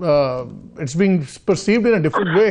it's being perceived in a different way.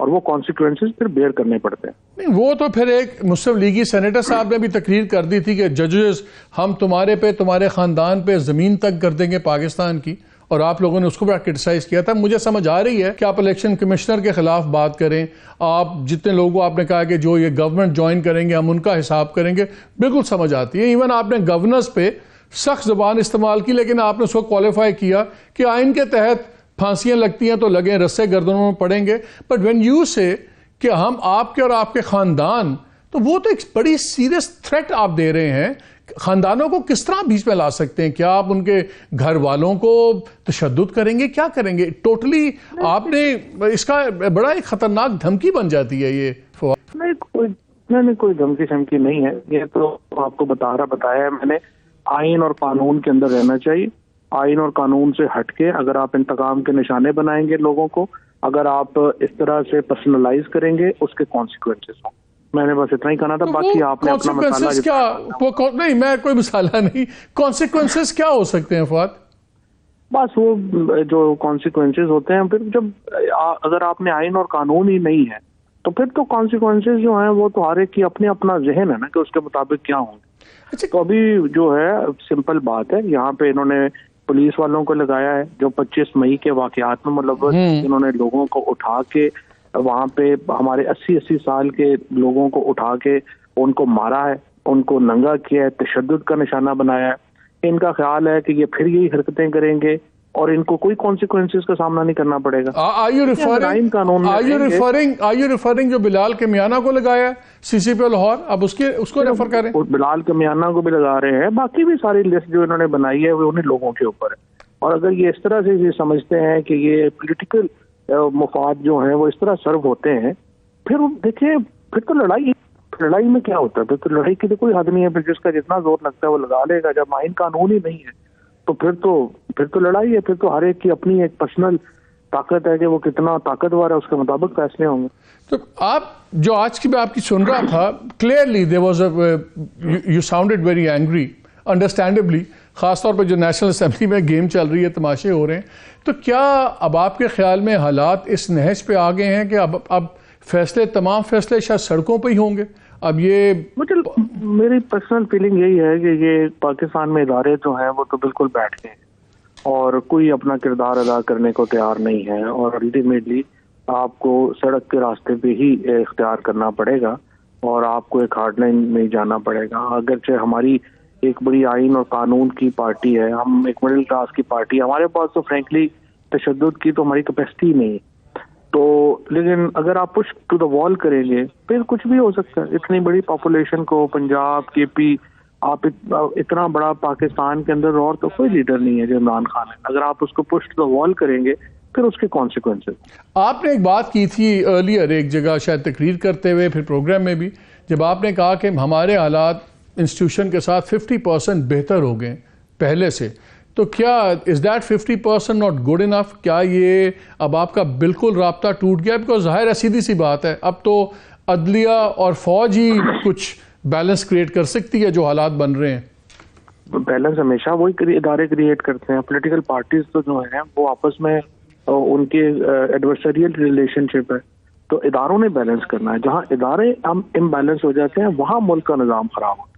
اور وہ consequences پھر بیئر کرنے پڑتے ہیں. نہیں وہ تو پھر ایک مسلم لیگی سینیٹر صاحب نے بھی تقریر کر دی تھی کہ ججز ہم تمہارے پہ تمہارے خاندان پہ زمین تک کر دیں گے پاکستان کی, اور آپ لوگوں نے اس کو بڑا کرٹیسائز کیا تھا. مجھے سمجھ آ رہی ہے کہ آپ الیکشن کمشنر کے خلاف بات کریں, آپ جتنے لوگوں آپ نے کہا کہ جو یہ گورنمنٹ جوائن کریں گے ہم ان کا حساب کریں گے, بالکل سمجھ آتی ہے. ایون آپ نے گورنرز پہ سخت زبان استعمال کی, لیکن آپ نے اس کو کوالیفائی کیا کہ آئین کے تحت پھانسیاں لگتی ہیں تو لگیں, رسے گردنوں میں پڑیں گے. بٹ وین یو سے کہ ہم آپ کے اور آپ کے خاندان, تو وہ تو ایک بڑی سیریس تھریٹ آپ دے رہے ہیں. خاندانوں کو کس طرح بیچ میں لا سکتے ہیں؟ کیا آپ ان کے گھر والوں کو تشدد کریں گے, کیا کریں گے؟ ٹوٹلی آپ نے اس کا بڑا ایک خطرناک دھمکی بن جاتی ہے یہ. نہیں کوئی دھمکی شمکی نہیں ہے, یہ تو آپ کو بتایا ہے میں نے. آئین اور قانون کے اندر رہنا چاہیے. آئین اور قانون سے ہٹ کے اگر آپ انتقام کے نشانے بنائیں گے لوگوں کو, اگر آپ اس طرح سے پرسنلائز کریں گے, اس کے کانسیکوینسز ہوں. میں نے بس اتنا ہی کہنا تھا. باقی آپ نے اپنا مسئلہ کیا نہیں, میں کوئی مسئلہ نہیں, کانسیکوینسز کیا ہو سکتے ہیں فواد؟ بس وہ جو کانسیکوینسز ہوتے ہیں پھر جب اگر آپ نے آئین اور قانون ہی نہیں ہے تو پھر تو کانسیکوینسز جو ہیں وہ تو ہر ایک کی اپنا ذہن ہے نا کہ اس کے مطابق کیا ہوں گے. تو ابھی جو ہے سمپل بات ہے, یہاں پہ انہوں نے پولیس والوں کو لگایا ہے جو 25 مئی کے واقعات میں ملوث, انہوں نے لوگوں کو اٹھا کے وہاں پہ ہمارے 80 سال کے لوگوں کو اٹھا کے ان کو مارا ہے, ان کو ننگا کیا ہے, تشدد کا نشانہ بنایا ہے. ان کا خیال ہے کہ یہ پھر یہی حرکتیں کریں گے اور ان کو کوئی کانسیکوینسز کا سامنا نہیں کرنا پڑے گا. Are you referring جو بلال کمیانہ کو لگایا سی سی پی لاہور, اب اس کو ریفر کریں؟ بلال کمیانہ کو بھی لگا رہے ہیں, باقی بھی ساری لسٹ جو انہوں نے بنائی ہے وہ انہیں لوگوں کے اوپر ہے. اور اگر یہ اس طرح سے یہ سمجھتے ہیں کہ یہ پولیٹیکل مفاد جو ہیں وہ اس طرح سرو ہوتے ہیں, پھر دیکھیں پھر تو لڑائی میں کیا ہوتا ہے, پھر تو لڑائی کی تو کوئی حد نہیں ہے. پھر جس کا جتنا زور لگتا ہے وہ لگا لے گا. جب آئین قانون ہی نہیں ہے تو پھر تو لڑائی ہے. پھر تو ہر ایک کی اپنی ایک پرسنل طاقت ہے کہ وہ کتنا طاقتور ہے, اس کے مطابق فیصلے ہوں گے. تو آپ جو آج کی میں آپ کی سن رہا تھا, clearly you sounded very angry, understandably, خاص طور پہ جو نیشنل اسمبلی میں گیم چل رہی ہے, تماشے ہو رہے ہیں. تو کیا اب آپ کے خیال میں حالات اس نہج پہ آ گئے ہیں کہ اب تمام فیصلے شاید سڑکوں پہ ہی ہوں گے؟ اب یہ میری پرسنل فیلنگ یہی ہے کہ یہ پاکستان میں ادارے جو ہیں وہ تو بالکل بیٹھ گئے اور کوئی اپنا کردار ادا کرنے کو تیار نہیں ہے, اور الٹیمیٹلی آپ کو سڑک کے راستے پہ ہی اختیار کرنا پڑے گا اور آپ کو ایک ہارڈ لائن میں جانا پڑے گا. اگرچہ ہماری ایک بڑی آئین اور قانون کی پارٹی ہے, ہم ایک مڈل کلاس کی پارٹی ہے, ہمارے پاس تو فرینکلی تشدد کی تو ہماری کیپیسٹی نہیں ہے. تو لیکن اگر آپ پش ٹو دا وال کریں گے پھر کچھ بھی ہو سکتا ہے. اتنی بڑی پاپولیشن کو پنجاب کے پی, آپ اتنا بڑا پاکستان کے اندر اور تو کوئی لیڈر نہیں ہے جو عمران خان ہے. اگر آپ اس کو پش ٹو دا وال کریں گے پھر اس کے کانسیکوینسز. آپ نے ایک بات کی تھی ارلیئر ایک جگہ شاید تقریر کرتے ہوئے, پھر پروگرام میں بھی, جب آپ نے کہا کہ ہمارے حالات انسٹیٹیوشن کے ساتھ 50% بہتر ہو گئے پہلے سے. تو کیا is that 50% not good enough? کیا یہ اب آپ کا بالکل رابطہ ٹوٹ گیا؟ بیکاز ظاہر ہے سیدھی سی بات ہے, اب تو عدلیہ اور فوج ہی کچھ بیلنس کریٹ کر سکتی ہے جو حالات بن رہے ہیں. بیلنس ہمیشہ وہی ادارے کریٹ کرتے ہیں. پولیٹیکل پارٹیز تو جو ہیں وہ آپس میں ان کے ایڈورسریل ریلیشن شپ ہے, تو اداروں نے بیلنس کرنا ہے. جہاں ادارے ہم امبیلنس ہو جاتے ہیں وہاں ملک کا نظام خراب ہوتا ہے.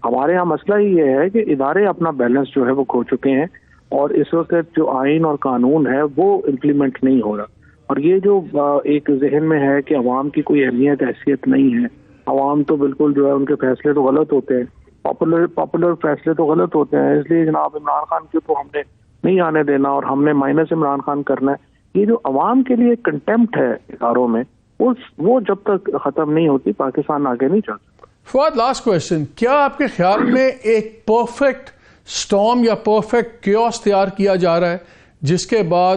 ہمارے یہاں مسئلہ ہی یہ ہے کہ ادارے اپنا بیلنس جو ہے وہ کھو چکے ہیں, اور اس وقت جو آئین اور قانون ہے وہ امپلیمنٹ نہیں ہو رہا. اور یہ جو ایک ذہن میں ہے کہ عوام کی کوئی اہمیت حیثیت نہیں ہے, عوام تو بالکل جو ہے ان کے فیصلے تو غلط ہوتے ہیں, پاپولر فیصلے تو غلط ہوتے ہیں, اس لیے جناب عمران خان کو تو ہم نے نہیں آنے دینا اور ہم نے مائنس عمران خان کرنا ہے. یہ جو عوام کے لیے کنٹمپٹ ہے اداروں میں, وہ جب تک ختم نہیں ہوتی پاکستان آگے نہیں چل سکتا. فواد, لاسٹ کویسچن, کیا آپ کے خیال میں ایک پرفیکٹ سٹارم یا پرفیکٹ کیوس تیار کیا جا رہا ہے جس کے بعد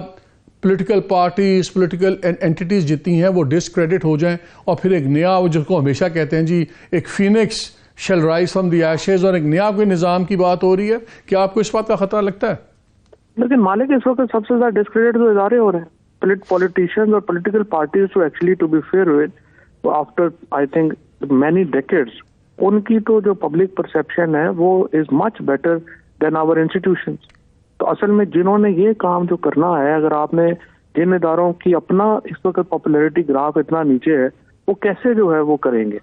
پولیٹیکل پارٹیز, پولیٹیکل اینٹیٹیز جتنی ہیں وہ ڈسکریڈٹ ہو جائیں اور پھر ایک نیا, جس کو ہمیشہ کہتے ہیں جی ایک Phoenix shell rise from the Ashes, اور ایک نیا کوئی نظام کی بات ہو رہی ہے؟ کیا آپ کو اس بات کا خطرہ لگتا ہے؟ لیکن مالک اس وقت سب سے زیادہ ڈسکریڈٹ تو ادارے ہو رہے ہیں, پولیٹیشینز اور political parties to actually to be fair with after I think many decades, ان کی تو جو پبلک پرسیپشن ہے وہ از مچ بیٹر دین آور انسٹیٹیوشنز. تو اصل میں جنہوں نے یہ کام جو کرنا ہے, اگر آپ نے جن اداروں کی اپنا اس وقت پاپولیرٹی گراف اتنا نیچے ہے وہ کیسے جو ہے وہ کریں گے؟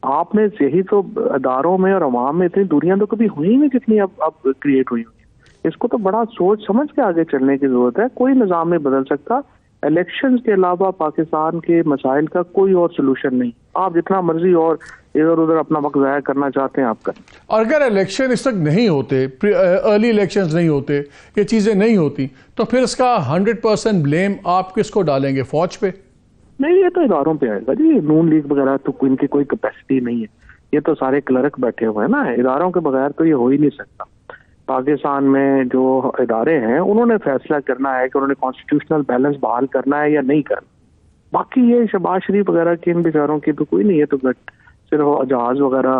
آپ نے یہی تو اداروں میں اور عوام میں اتنی دوریاں تو کبھی ہوئی نہیں جتنی اب کریٹ ہوئی ہوئی. اس کو تو بڑا سوچ سمجھ کے آگے چلنے کی ضرورت ہے. کوئی نظام نہیں بدل سکتا. الیکشن کے علاوہ پاکستان کے مسائل کا کوئی اور سلوشن نہیں. آپ جتنا مرضی اور ادھر ادھر اپنا وقت ضائع کرنا چاہتے ہیں آپ کریں. اور اگر الیکشن اس وقت نہیں ہوتے، ارلی الیکشنز نہیں ہوتے، یہ چیزیں نہیں ہوتی، تو پھر اس کا 100% بلیم آپ کس کو ڈالیں گے؟ فوج پہ؟ نہیں، یہ تو اداروں پہ آئے گا جی. نون لیگ وغیرہ تو ان کی کوئی کیپیسٹی نہیں ہے. یہ تو سارے کلرک بیٹھے ہوئے ہیں نا. اداروں کے بغیر تو یہ ہو ہی نہیں سکتا. پاکستان میں جو ادارے ہیں انہوں نے فیصلہ کرنا ہے کہ انہوں نے کانسٹیٹیوشنل بیلنس بحال کرنا ہے یا نہیں کرنا. باقی یہ شہباز شریف وغیرہ کی ان بیچاروں کی تو کوئی نہیں ہے. تو صرف جہاز وغیرہ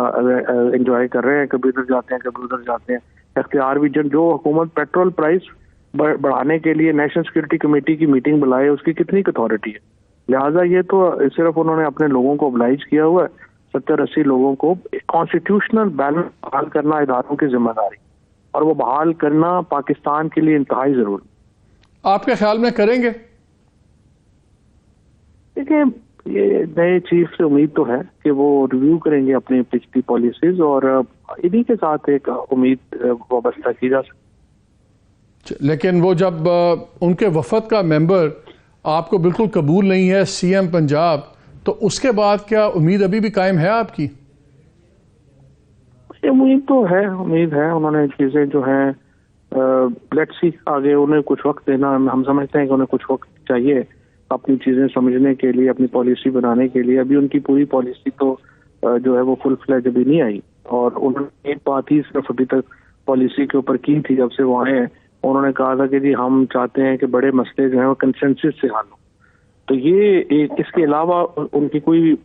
انجوائے کر رہے ہیں، کبھی ادھر جاتے ہیں کبھی ادھر جاتے ہیں. اختیار بھی جو حکومت پیٹرول پرائس بڑھانے کے لیے نیشنل سیکورٹی کمیٹی کی میٹنگ بلائے، اس کی کتنی اتھارٹی ہے؟ لہٰذا یہ تو صرف انہوں نے اپنے لوگوں کو oblige کیا ہوا ہے، 70-80 لوگوں کو. کانسٹیٹیوشنل بیلنس بحال کرنا اداروں کی ذمہ داری، اور وہ بحال کرنا پاکستان کے لیے انتہائی ضروری. آپ کے خیال میں کریں گے؟ دیکھیں، یہ نئے چیف سے امید تو ہے کہ وہ ریویو کریں گے اپنی پچھلی پالیسیز، اور انہی کے ساتھ ایک امید وابستہ کی جا سکتی. لیکن وہ جب ان کے وفد کا ممبر آپ کو بالکل قبول نہیں ہے، سی ایم پنجاب، تو اس کے بعد کیا امید ابھی بھی قائم ہے آپ کی؟ امید تو ہے، امید ہے. انہوں نے چیزیں جو ہیں لیٹس سی، آگے انہیں کچھ وقت دینا. ہم سمجھتے ہیں کہ انہیں کچھ وقت چاہیے اپنی چیزیں سمجھنے کے لیے، اپنی پالیسی بنانے کے لیے. ابھی ان کی پوری پالیسی تو جو ہے وہ فل فلیج ابھی نہیں آئی، اور انہوں نے ایک بات ہی صرف ابھی تک پالیسی کے اوپر کی تھی جب سے وہ آئے ہیں. انہوں نے کہا تھا کہ جی ہم چاہتے ہیں کہ بڑے مسئلے جو ہیں وہ کنسنسس سے حل ہوں. تو یہ اس کے علاوہ ان کی کوئی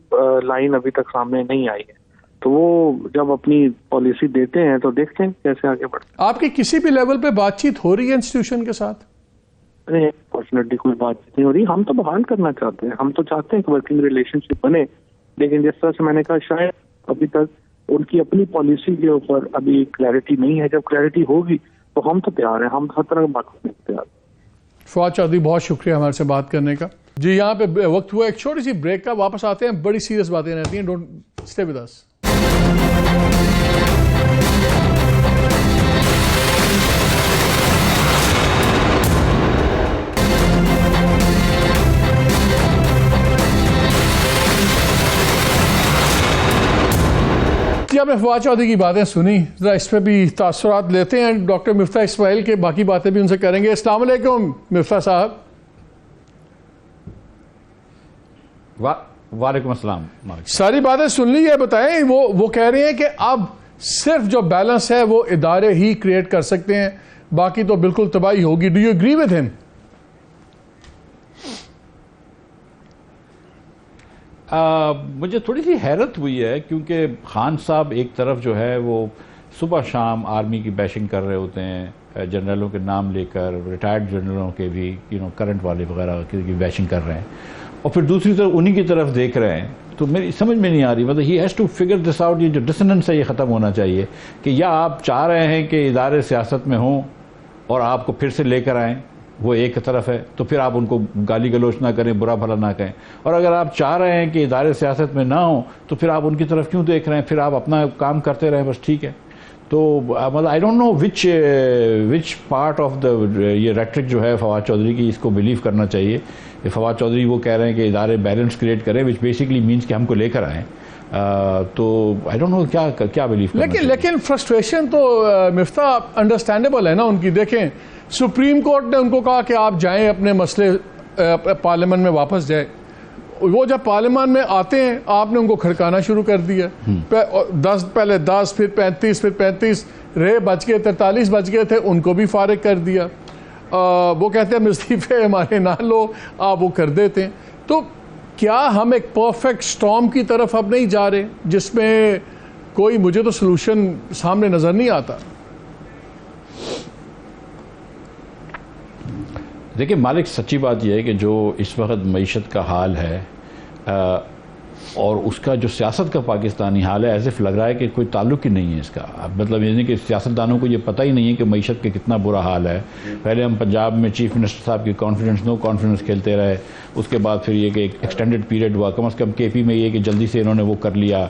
لائن ابھی تک سامنے نہیں آئی ہے. تو وہ جب اپنی پالیسی دیتے ہیں تو دیکھتے ہیں کیسے آگے بڑھتے ہیں. آپ کی کسی بھی لیول پہ بات چیت ہو رہی ہے انسٹیٹیوشن کے ساتھ؟ نہیں، فارچونیٹلی کوئی بات چیت نہیں ہو رہی. ہم تو بحال کرنا چاہتے ہیں، ہم تو چاہتے ہیں کہ ورکنگ ریلیشن شپ بنے. لیکن جس طرح سے میں نے کہا، شاید ابھی تک ان کی اپنی پالیسی کے اوپر ابھی کلیئرٹی نہیں ہے. جب کلیئرٹی ہوگی تو ہم تو تیار ہیں، ہم ہر طرح کی بات کرنے کو تیار ہیں. فواد چودھری، بہت شکریہ ہمارے سے بات کرنے کا. جی یہاں پہ وقت ہوا ایک چھوٹی سی بریک کا. واپس آتے ہیں، بڑی سیریس باتیں رہتی ہیں. Don't stay with us. آپ نے فواد چودھری کی باتیں سنی، ذرا اس پہ بھی تاثرات لیتے ہیں. ڈاکٹر مفتاح اسماعیل کے باقی باتیں بھی ان سے کریں گے. السلام علیکم مفتاح صاحب. وعلیکم السلام. ساری باتیں سن لی ہے، بتائیں. وہ کہہ رہے ہیں کہ اب صرف جو بیلنس ہے وہ ادارے ہی کریٹ کر سکتے ہیں، باقی تو بالکل تباہی ہوگی. ڈو یو اگری ود ہم؟ مجھے تھوڑی سی حیرت ہوئی ہے، کیونکہ خان صاحب ایک طرف جو ہے وہ صبح شام آرمی کی بیشنگ کر رہے ہوتے ہیں، جنرلوں کے نام لے کر، ریٹائرڈ جنرلوں کے بھی کرنٹ والے وغیرہ کی بیشنگ کر رہے ہیں، اور پھر دوسری طرف انہی کی طرف دیکھ رہے ہیں. تو میری سمجھ میں نہیں آ رہی. مطلب ہی has to figure this out. یہ جو ڈسننس ہے یہ ختم ہونا چاہیے کہ یا آپ چاہ رہے ہیں کہ ادارے سیاست میں ہوں اور آپ کو پھر سے لے کر آئیں، وہ ایک طرف ہے، تو پھر آپ ان کو گالی گلوچ نہ کریں، برا بھلا نہ کہیں. اور اگر آپ چاہ رہے ہیں کہ ادارے سیاست میں نہ ہوں تو پھر آپ ان کی طرف کیوں دیکھ رہے ہیں؟ پھر آپ اپنا کام کرتے رہیں، بس ٹھیک ہے. تو مطلب I don't know which part of the یہ ریٹرک جو ہے فواد چودھری کی، اس کو بلیو کرنا چاہیے. فواد چودھری وہ کہہ رہے ہیں کہ ادارے بیلنس کریٹ کریں، وچ بیسکلی مینس کہ ہم کو لے کر آئیں. تو آئی ڈونٹ نو کیا بلیو کرنا چاہیے. لیکن فرسٹریشن تو مفتاح انڈرسٹینڈیبل ہے نا ان کی. دیکھیں، سپریم کورٹ نے ان کو کہا کہ آپ جائیں، اپنے مسئلے پارلیمنٹ میں واپس جائیں. وہ جب پارلیمان میں آتے ہیں آپ نے ان کو کھڑکانا شروع کر دیا. پہلے 10 پھر 35 پھر 35 رہے، بچ گئے 43 بچ گئے تھے، ان کو بھی فارغ کر دیا. وہ کہتے ہیں استعفے ہمارے نہ لو، آپ وہ کر دیتے ہیں. تو کیا ہم ایک پرفیکٹ سٹارم کی طرف اب نہیں جا رہے جس میں کوئی، مجھے تو سلوشن سامنے نظر نہیں آتا. دیکھیں مالک، سچی بات یہ ہے کہ جو اس وقت معیشت کا حال ہے، اور اس کا جو سیاست کا پاکستانی حال ہے ایسے لگ رہا ہے کہ کوئی تعلق ہی نہیں ہے اس کا. مطلب یہ نہیں کہ سیاستدانوں کو یہ پتہ ہی نہیں ہے کہ معیشت کے کتنا برا حال ہے. پہلے ہم پنجاب میں چیف منسٹر صاحب کی کانفیڈنس نو کانفیڈنس کھیلتے رہے, اس کے بعد پھر یہ کہ ایک ایکسٹینڈڈ پیریڈ ہوا, کم از کم کے پی میں یہ کہ جلدی سے انہوں نے وہ کر لیا,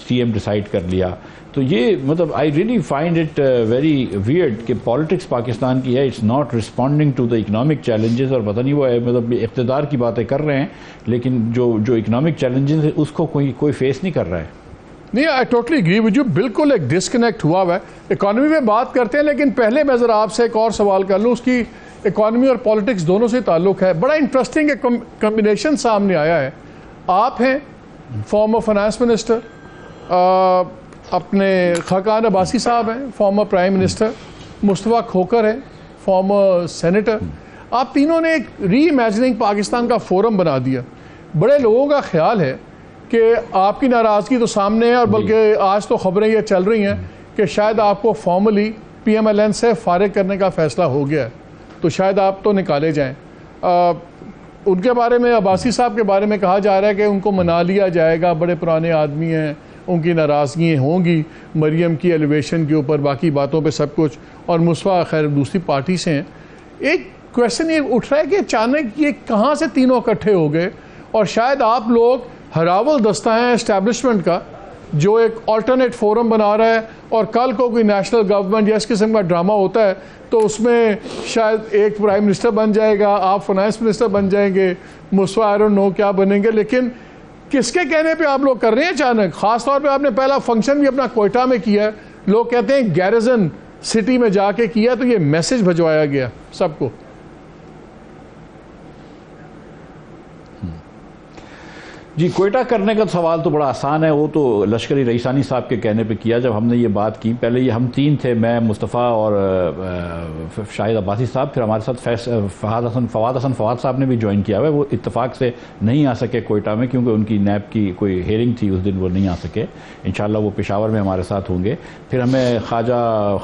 سی ایم ڈیسائیڈ کر لیا. تو یہ مطلب I really find it very weird کہ پالیٹکس پاکستان کی ہے, it's not responding to the economic challenges, اور پتہ نہیں وہ مطلب اقتدار کی باتیں کر رہے ہیں لیکن جو اکنامک چیلنجز ہے اس کو کوئی فیس نہیں کر رہا ہے. نہیں, I totally agree with you, بالکل ایک ڈسکنیکٹ ہوا ہے. اکانومی میں بات کرتے ہیں لیکن پہلے میں ذرا آپ سے ایک اور سوال کر لوں, اس کی اکانومی اور پالیٹکس دونوں سے تعلق ہے. بڑا انٹرسٹنگ ایک کمبینیشن سامنے آیا ہے. آپ ہیں فارمر فائنانس منسٹر, اپنے خاقان عباسی صاحب ہیں فارمر پرائم منسٹر, مصطفیٰ کھوکھر ہیں فارمر سینیٹر. آپ تینوں نے ایک ری امیجننگ پاکستان کا فورم بنا دیا. بڑے لوگوں کا خیال ہے کہ آپ کی ناراضگی تو سامنے ہے, اور بلکہ آج تو خبریں یہ چل رہی ہیں کہ شاید آپ کو formally P M L N سے فارغ کرنے کا فیصلہ ہو گیا ہے, تو شاید آپ تو نکالے جائیں. ان کے بارے میں, عباسی صاحب کے بارے میں کہا جا رہا ہے کہ ان کو منا لیا جائے گا, بڑے پرانے آدمی ہیں, ان کی ناراضگیاں ہوں گی مریم کی ایلیویشن کے اوپر, باقی باتوں پہ سب کچھ, اور مصطفیٰ خیر دوسری پارٹی سے ہیں. ایک کویشچن یہ اٹھ رہا ہے کہ اچانک یہ کہاں سے تینوں اکٹھے ہو گئے, اور شاید آپ لوگ ہراول دستہ ہیں اسٹیبلشمنٹ کا جو ایک آلٹرنیٹ فورم بنا رہا ہے, اور کل کو کوئی نیشنل گورنمنٹ یا اس قسم کا ڈرامہ ہوتا ہے تو اس میں شاید ایک پرائم منسٹر بن جائے گا, آپ فائنانس منسٹر بن جائیں گے, مصطفیٰ آئی ڈونٹ نو کیا بنیں گے. لیکن کس کے کہنے پہ آپ لوگ کر رہے ہیں اچانک؟ خاص طور پہ آپ نے پہلا فنکشن بھی اپنا کوئٹہ میں کیا ہے, لوگ کہتے ہیں گیرزن سٹی میں جا کے کیا, تو یہ میسج بھجوایا گیا سب کو. جی, کوئٹہ کرنے کا سوال تو بڑا آسان ہے, وہ تو لشکری رئیسانی صاحب کے کہنے پہ کیا. جب ہم نے یہ بات کی, پہلے یہ ہم تین تھے, میں, مصطفیٰ اور شاہد عباسی صاحب, پھر ہمارے ساتھ فواد حسن صاحب نے بھی جوائن کیا ہوا ہے. وہ اتفاق سے نہیں آ سکے کوئٹہ میں کیونکہ ان کی نیب کی کوئی ہیئرنگ تھی اس دن, وہ نہیں آ سکے. انشاءاللہ وہ پشاور میں ہمارے ساتھ ہوں گے. پھر ہمیں خواجہ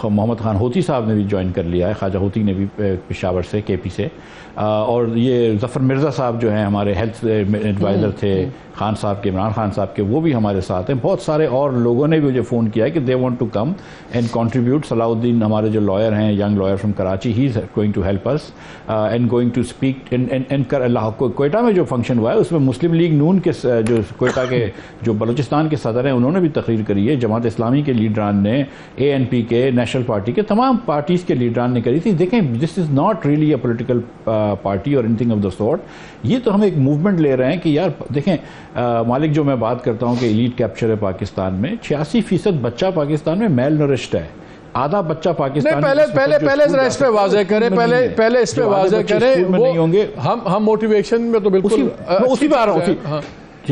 محمد خان ہوتی صاحب نے بھی جوائن کر لیا ہے, خواجہ ہوتی نے بھی پشاور سے, کے پی سے. اور یہ ظفر مرزا صاحب جو ہیں ہمارے ہیلتھ ایڈوائزر تھے خان صاحب کے, عمران خان صاحب کے, وہ بھی ہمارے ساتھ ہیں. بہت سارے اور لوگوں نے بھی مجھے فون کیا ہے کہ they want to come and contribute. Salah uddin ہمارے جو لائر ہیں, young lawyer from Karachi, he is going to help us and going to speak and اللہ. کوئٹہ میں جو فنکشن ہوا ہے اس میں مسلم لیگ نون کے جو کوئٹہ کے جو بلوچستان کے صدر ہیں انہوں نے بھی تقریر کری ہے, جماعت اسلامی کے لیڈران نے, اے این پی کے, نیشنل پارٹی کے, تمام پارٹیز کے لیڈران نے کری تھی. دیکھیں, this is not really a political party اور anything of the sort. یہ تو ہم ایک موومنٹ لے رہے ہیں کہ یار دیکھیں مالک, جو میں بات کرتا ہوں کہ ایلیٹ کیپچر ہے پاکستان میں, 86% بچہ پاکستان میں میل نورشڈ ہے. آدھا بچہ پاکستان پہلے ذرا اس پہ واضح کریں, پہلے اس پہ واضح کریں. ہم موٹیویشن میں تو بالکل اسی پہ آ رہا ہوں.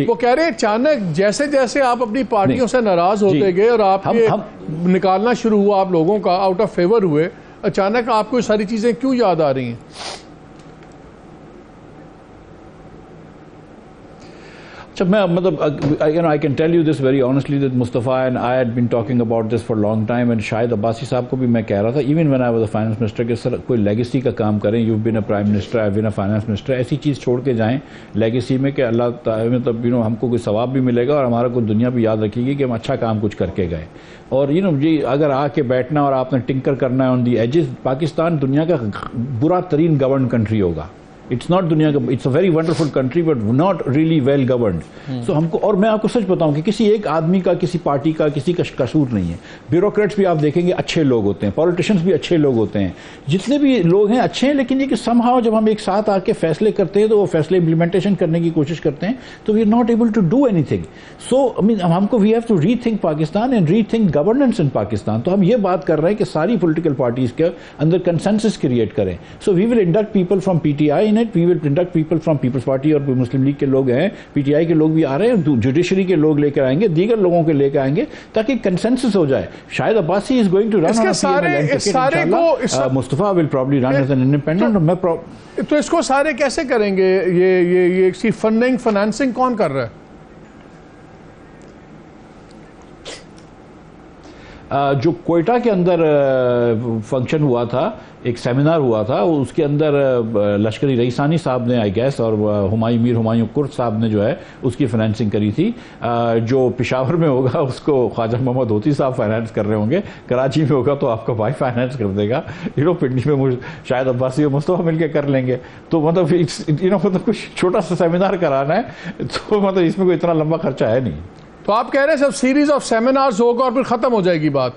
وہ کہہ رہے ہیں اچانک جیسے جیسے آپ اپنی پارٹیوں سے ناراض ہوتے گئے اور آپ کے نکالنا شروع ہوا, آپ لوگوں کا آؤٹ آف فیور ہوئے, اچانک آپ کو یہ ساری چیزیں کیوں یاد آ رہی ہیں؟ میں مطلب I can tell you this very honestly that Mustafa and I had been talking about this for a long time, and شاہد عباسی صاحب کو بھی میں کہہ رہا تھا even when I was a finance minister کہ سر کوئی لیگیسی کا کام کریں. you've been a prime minister, I've been a finance minister, ایسی چیز چھوڑ کے جائیں لیگیسی میں کہ اللہ تعالیٰ مطلب ہم کو کوئی ثواب بھی ملے گا اور ہمارا کوئی دنیا بھی یاد رکھے گی کہ ہم اچھا کام کچھ کر کے گئے. اور جی اگر آ کے بیٹھنا اور آپ نے ٹنکر کرنا ہے آن دی ایجز, پاکستان دنیا کا برا ترین گورن کنٹری ہوگا. اٹس ناٹ دنیا کا, it's a very wonderful country but not really well governed. So ہم کو, اور میں آپ کو سچ بتاؤں کہ کسی ایک آدمی کا, کسی پارٹی کا, کسی کا قصور نہیں ہے. بیوروکریٹس بھی آپ دیکھیں گے اچھے لوگ ہوتے ہیں, پولیٹیشینس بھی اچھے لوگ ہوتے ہیں, جتنے بھی لوگ ہیں اچھے ہیں, لیکن یہ کہ سم ہاؤ جب ہم ایک ساتھ آ کے فیصلے کرتے ہیں تو وہ فیصلے امپلیمنٹیشن کرنے کی کوشش کرتے ہیں تو we are not able to do anything. So ہم کو we have to rethink Pakistan and rethink governance in Pakistan. تو ہم یہ بات کر رہے ہیں کہ ساری پولیٹیکل پارٹیز کے اندر کنسنسس کریٹ کریں. So we will induct people from P T I in it, we will induct people from Peoples Party, اور مسلم لیگ کے لوگ ہیں, پی ٹی آئی کے لوگ بھی آ رہے ہیں, جوڈیشری کے لوگ لے کر آئیں گے, دیگر لوگوں کے لے کے آئیں گے تاکہ کنسنسس ہو جائے. شاید Abbasi is going to run, Mustafa will probably run as an independent. تو اس کو سارے کیسے کریں گے؟ یہ فنڈنگ فنانسنگ کون کر رہا ہے؟ جو کوئٹہ کے اندر فنکشن ہوا تھا، ایک سیمینار ہوا تھا، اس کے اندر لشکری رئیسانی صاحب نے آئی گیس اور میر ہمایوں کرد صاحب نے جو ہے اس کی فائنینسنگ کری تھی. جو پشاور میں ہوگا اس کو خواجہ محمد ہوتی صاحب فائنینس کر رہے ہوں گے، کراچی میں ہوگا تو آپ کا بھائی فائنینس کر دے گا، پنڈی میں شاید عباسی اور مصطفیٰ مل کے کر لیں گے. تو مطلب کچھ چھوٹا سا سیمینار کرانا ہے تو مطلب اس میں کوئی اتنا لمبا خرچہ ہے نہیں. تو آپ کہہ رہے ہیں سب سیریز آف سیمینارز ہوگا اور پھر ختم ہو جائے گی بات؟